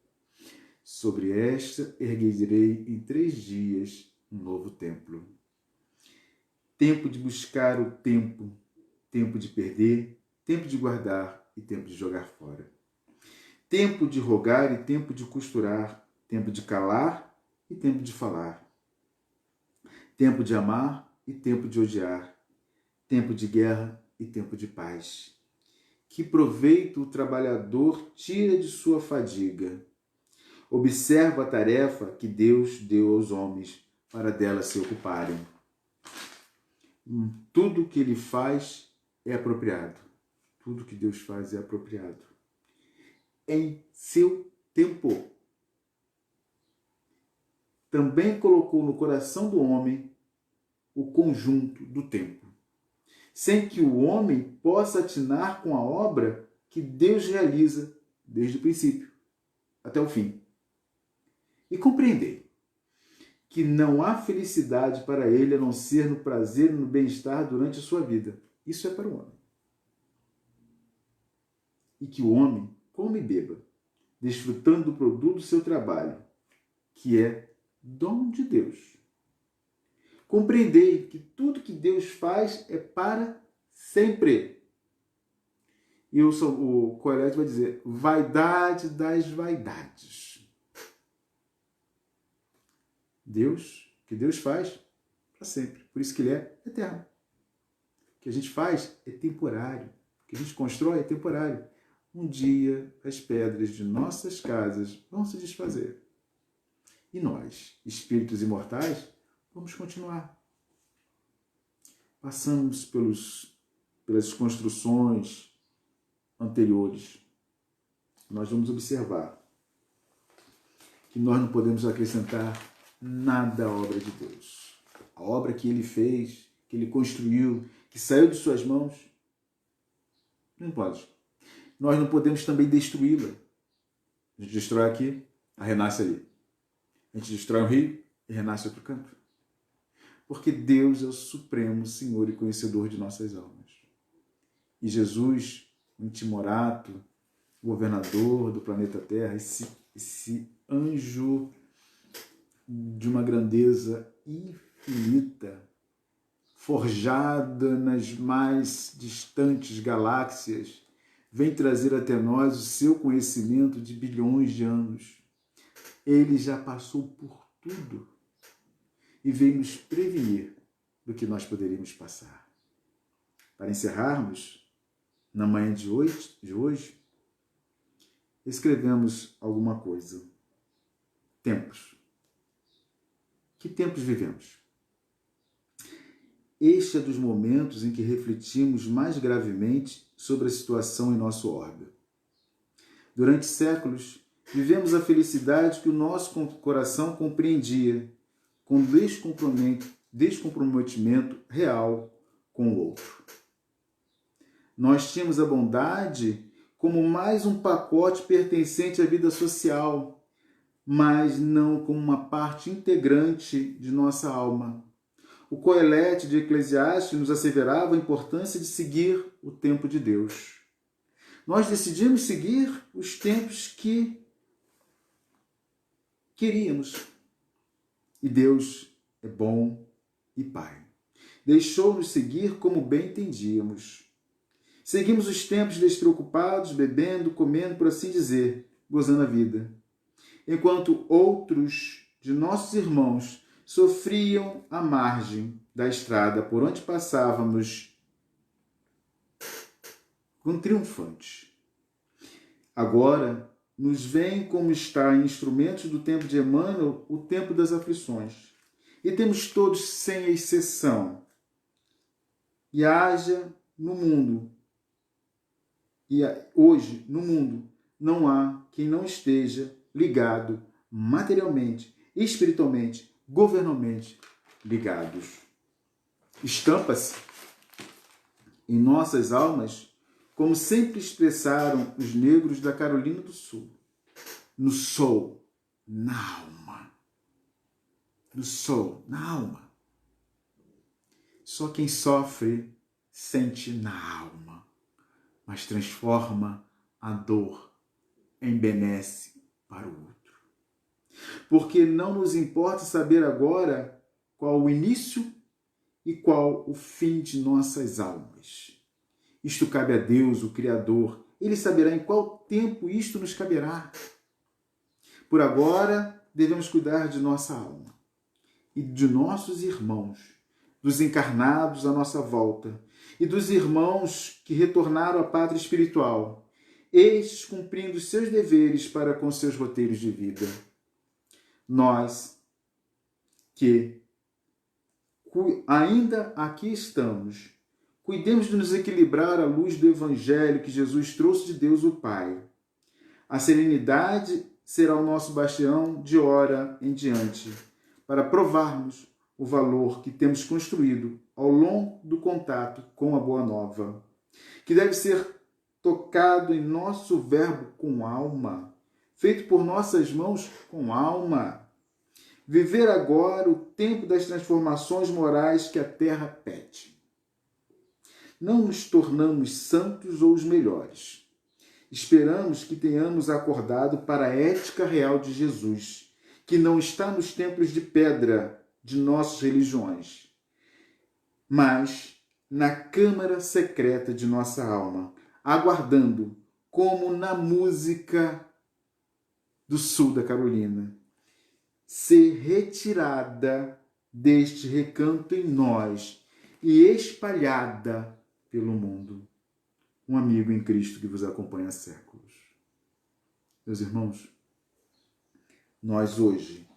Sobre esta erguerei em 3 dias um novo templo. Tempo de buscar o tempo. Tempo de perder, tempo de guardar e tempo de jogar fora. Tempo de rogar e tempo de costurar. Tempo de calar e tempo de falar. Tempo de amar e tempo de odiar. Tempo de guerra e tempo de paz. Que proveito o trabalhador tira de sua fadiga? Observa a tarefa que Deus deu aos homens para dela se ocuparem. Tudo que ele faz é apropriado. Tudo que Deus faz é apropriado. Em seu tempo. Também colocou no coração do homem o conjunto do tempo, sem que o homem possa atinar com a obra que Deus realiza desde o princípio até o fim. E compreender que não há felicidade para ele a não ser no prazer e no bem-estar durante a sua vida. Isso é para o homem. E que o homem come e beba, desfrutando do produto do seu trabalho, que é dom de Deus. Compreendei que tudo que Deus faz é para sempre. E o Coelete vai dizer, vaidade das vaidades. Deus, o que Deus faz para sempre. Por isso que ele é eterno. O que a gente faz é temporário. O que a gente constrói é temporário. Um dia as pedras de nossas casas vão se desfazer. E nós, espíritos imortais, vamos continuar. Passamos pelas construções anteriores. Nós vamos observar que nós não podemos acrescentar nada à obra de Deus. A obra que ele fez, que ele construiu, que saiu de suas mãos, não pode. Nós não podemos também destruí-la. A gente destrói aqui, a renasce ali. A gente destrói um rio e renasce outro canto. Porque Deus é o supremo Senhor e conhecedor de nossas almas. E Jesus, o timorato, governador do planeta Terra, esse anjo de uma grandeza infinita, forjada nas mais distantes galáxias, vem trazer até nós o seu conhecimento de bilhões de anos. Ele já passou por tudo e veio nos prevenir do que nós poderíamos passar. Para encerrarmos, na manhã de hoje, escrevemos alguma coisa. Tempos. Que tempos vivemos? Este é dos momentos em que refletimos mais gravemente sobre a situação em nosso orbe. Durante séculos, vivemos a felicidade que o nosso coração compreendia, com descomprometimento real com o outro. Nós tínhamos a bondade como mais um pacote pertencente à vida social, mas não como uma parte integrante de nossa alma. O Coelete de Eclesiastes nos asseverava a importância de seguir o tempo de Deus. Nós decidimos seguir os tempos que queríamos. E Deus é bom e Pai. Deixou-nos seguir como bem entendíamos. Seguimos os tempos despreocupados, bebendo, comendo, por assim dizer, gozando a vida. Enquanto outros de nossos irmãos sofriam à margem da estrada por onde passávamos com triunfantes. Agora nos vem como está em instrumentos do tempo de Emmanuel, o tempo das aflições. E temos todos, sem exceção, e haja no mundo, e hoje no mundo, não há quem não esteja ligado materialmente, espiritualmente, governalmente ligados. Estampa-se em nossas almas, como sempre expressaram os negros da Carolina do Sul, no soul, na alma. No soul, na alma. Só quem sofre sente na alma, mas transforma a dor em benesse para o outro. Porque não nos importa saber agora qual o início e qual o fim de nossas almas. Isto cabe a Deus, o Criador. Ele saberá em qual tempo isto nos caberá. Por agora, devemos cuidar de nossa alma e de nossos irmãos, dos encarnados à nossa volta e dos irmãos que retornaram à pátria espiritual, estes cumprindo seus deveres para com seus roteiros de vida. Nós, que ainda aqui estamos, cuidemos de nos equilibrar à luz do Evangelho que Jesus trouxe de Deus o Pai. A serenidade será o nosso bastião de hora em diante, para provarmos o valor que temos construído ao longo do contato com a Boa Nova, que deve ser tocado em nosso verbo com alma, feito por nossas mãos com alma. Viver agora o tempo das transformações morais que a terra pede. Não nos tornamos santos ou os melhores. Esperamos que tenhamos acordado para a ética real de Jesus, que não está nos templos de pedra de nossas religiões, mas na câmara secreta de nossa alma, aguardando, como na música do sul da Carolina, ser retirada deste recanto em nós e espalhada pelo mundo. Um amigo em Cristo que vos acompanha há séculos. Meus irmãos, nós hoje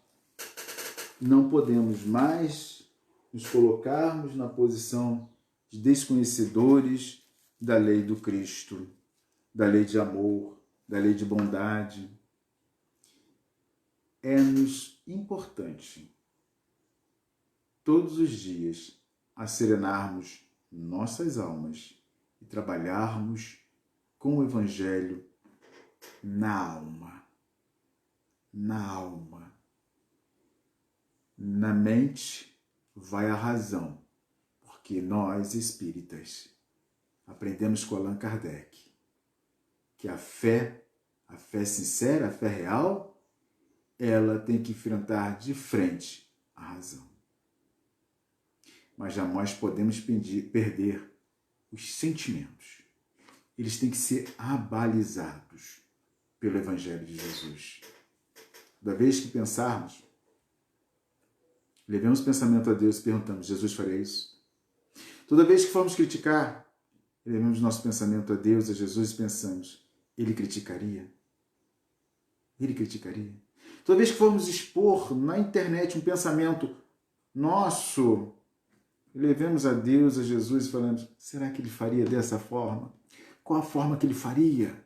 não podemos mais nos colocarmos na posição de desconhecedores da lei do Cristo, da lei de amor, da lei de bondade. É-nos importante, todos os dias, acerenarmos nossas almas e trabalharmos com o Evangelho na alma. Na alma. Na mente vai a razão, porque nós, espíritas, aprendemos com Allan Kardec que a fé sincera, a fé real, ela tem que enfrentar de frente a razão. mas jamais podemos perder os sentimentos. Eles têm que ser abalizados pelo Evangelho de Jesus. Toda vez que pensarmos, levemos o pensamento a Deus e perguntamos: Jesus faria isso? Toda vez que formos criticar, levemos nosso pensamento a Deus, a Jesus, e pensamos: Ele criticaria? Ele criticaria? Toda vez que formos expor na internet um pensamento nosso, levemos a Deus, a Jesus e falamos: será que Ele faria dessa forma? Qual a forma que Ele faria?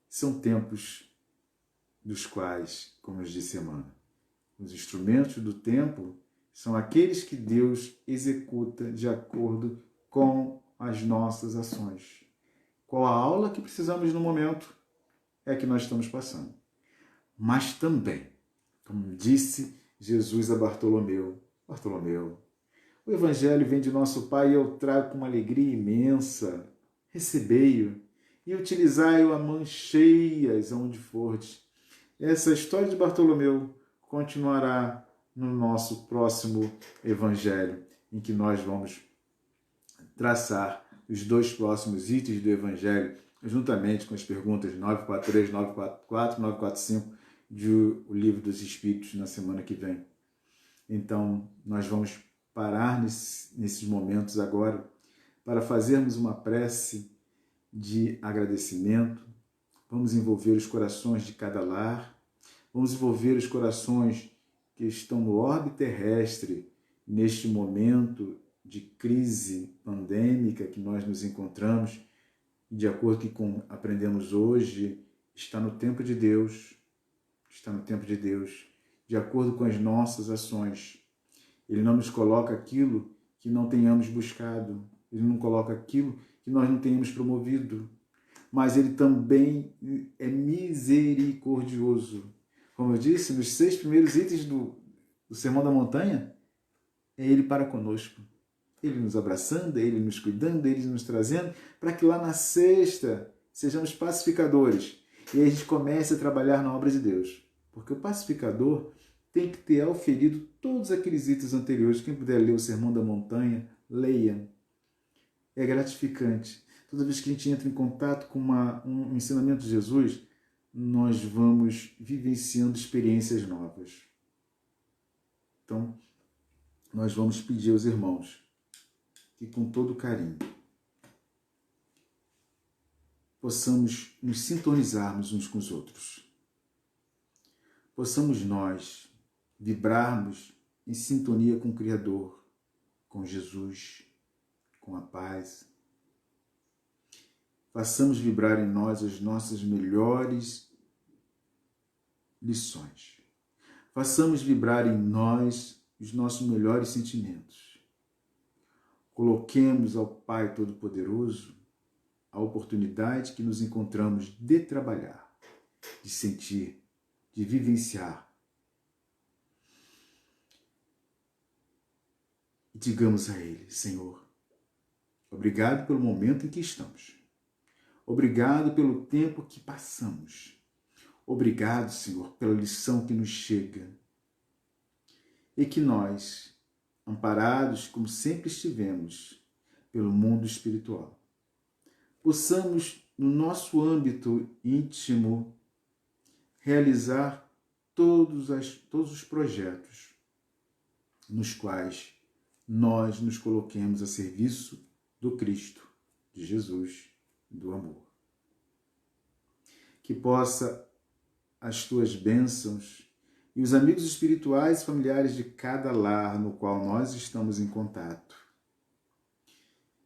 São tempos dos quais, como eu disse, Emmanuel, os instrumentos do tempo são aqueles que Deus executa de acordo com as nossas ações. Qual a aula que precisamos no momento é a que nós estamos passando. Mas também, como disse Jesus a Bartolomeu, Bartolomeu, o Evangelho vem de nosso Pai e eu trago com uma alegria imensa. Recebei-o e utilizai-o a mãos cheias aonde fordes. Essa história de Bartolomeu continuará no nosso próximo Evangelho, em que nós vamos traçar os 2 próximos itens do Evangelho, juntamente com as perguntas 943, 944, 945 do Livro dos Espíritos na semana que vem. Então, nós vamos parar nesses momentos agora para fazermos uma prece de agradecimento. Vamos envolver os corações de cada lar, vamos envolver os corações que estão no orbe terrestre neste momento de crise pandêmica que nós nos encontramos, e de acordo com aprendemos hoje, está no tempo de Deus, de acordo com as nossas ações. Ele não nos coloca aquilo que não tenhamos buscado, Ele não coloca aquilo que nós não tenhamos promovido, mas Ele também é misericordioso. Como eu disse, nos 6 primeiros itens do Sermão da Montanha, é Ele para conosco. Ele nos abraçando, Ele nos cuidando, Ele nos trazendo, para que lá na 6ª sejamos pacificadores. E aí a gente comece a trabalhar na obra de Deus. Porque o pacificador tem que ter auferido todos aqueles itens anteriores. Quem puder ler o Sermão da Montanha, leia. É gratificante. Toda vez que a gente entra em contato com um ensinamento de Jesus, nós vamos vivenciando experiências novas. Então, nós vamos pedir aos irmãos que, com todo carinho, possamos nos sintonizarmos uns com os outros. Possamos nós vibrarmos em sintonia com o Criador, com Jesus, com a paz. Façamos vibrar em nós as nossas melhores lições. Façamos vibrar em nós os nossos melhores sentimentos. Coloquemos ao Pai Todo-Poderoso a oportunidade que nos encontramos de trabalhar, de sentir, de vivenciar. E digamos a Ele: Senhor, obrigado pelo momento em que estamos. Obrigado pelo tempo que passamos. Obrigado, Senhor, pela lição que nos chega. E que nós, amparados como sempre estivemos pelo mundo espiritual, possamos, no nosso âmbito íntimo, realizar todos os projetos nos quais nós nos coloquemos a serviço do Cristo, de Jesus, do amor. Que possa as tuas bênçãos e os amigos espirituais e familiares de cada lar no qual nós estamos em contato,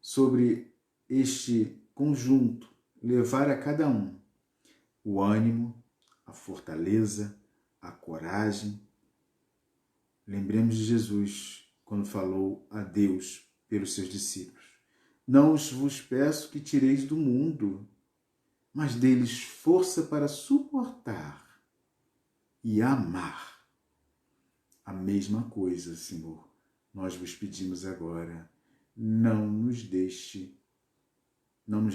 sobre este conjunto, levar a cada um o ânimo, a fortaleza, a coragem. Lembremos de Jesus quando falou a Deus pelos seus discípulos: não vos peço que tireis do mundo, mas deles força para suportar e amar. A mesma coisa, Senhor, nós vos pedimos agora: não nos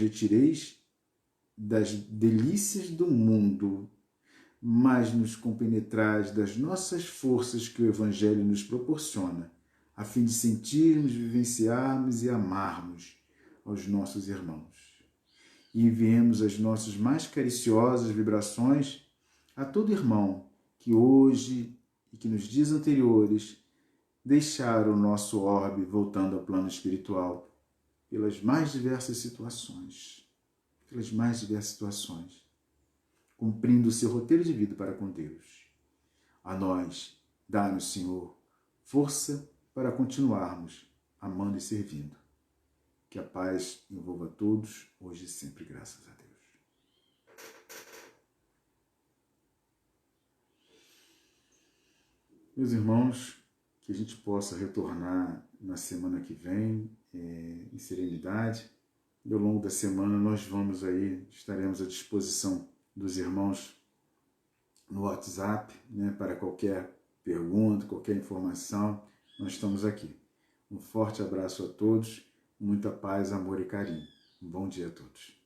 retireis das delícias do mundo, mas nos compenetrais das nossas forças que o Evangelho nos proporciona, a fim de sentirmos, vivenciarmos e amarmos aos nossos irmãos. E enviemos as nossas mais cariciosas vibrações a todo irmão que hoje e que nos dias anteriores deixaram o nosso orbe voltando ao plano espiritual pelas mais diversas situações, cumprindo o seu roteiro de vida para com Deus. A nós, dá-nos, Senhor, força para continuarmos amando e servindo. Que a paz envolva todos, hoje e sempre, graças a Deus. Meus irmãos, que a gente possa retornar na semana que vem, em serenidade. E ao longo da semana nós estaremos à disposição dos irmãos no WhatsApp, né, para qualquer pergunta, qualquer informação, nós estamos aqui. Um forte abraço a todos, muita paz, amor e carinho. Um bom dia a todos.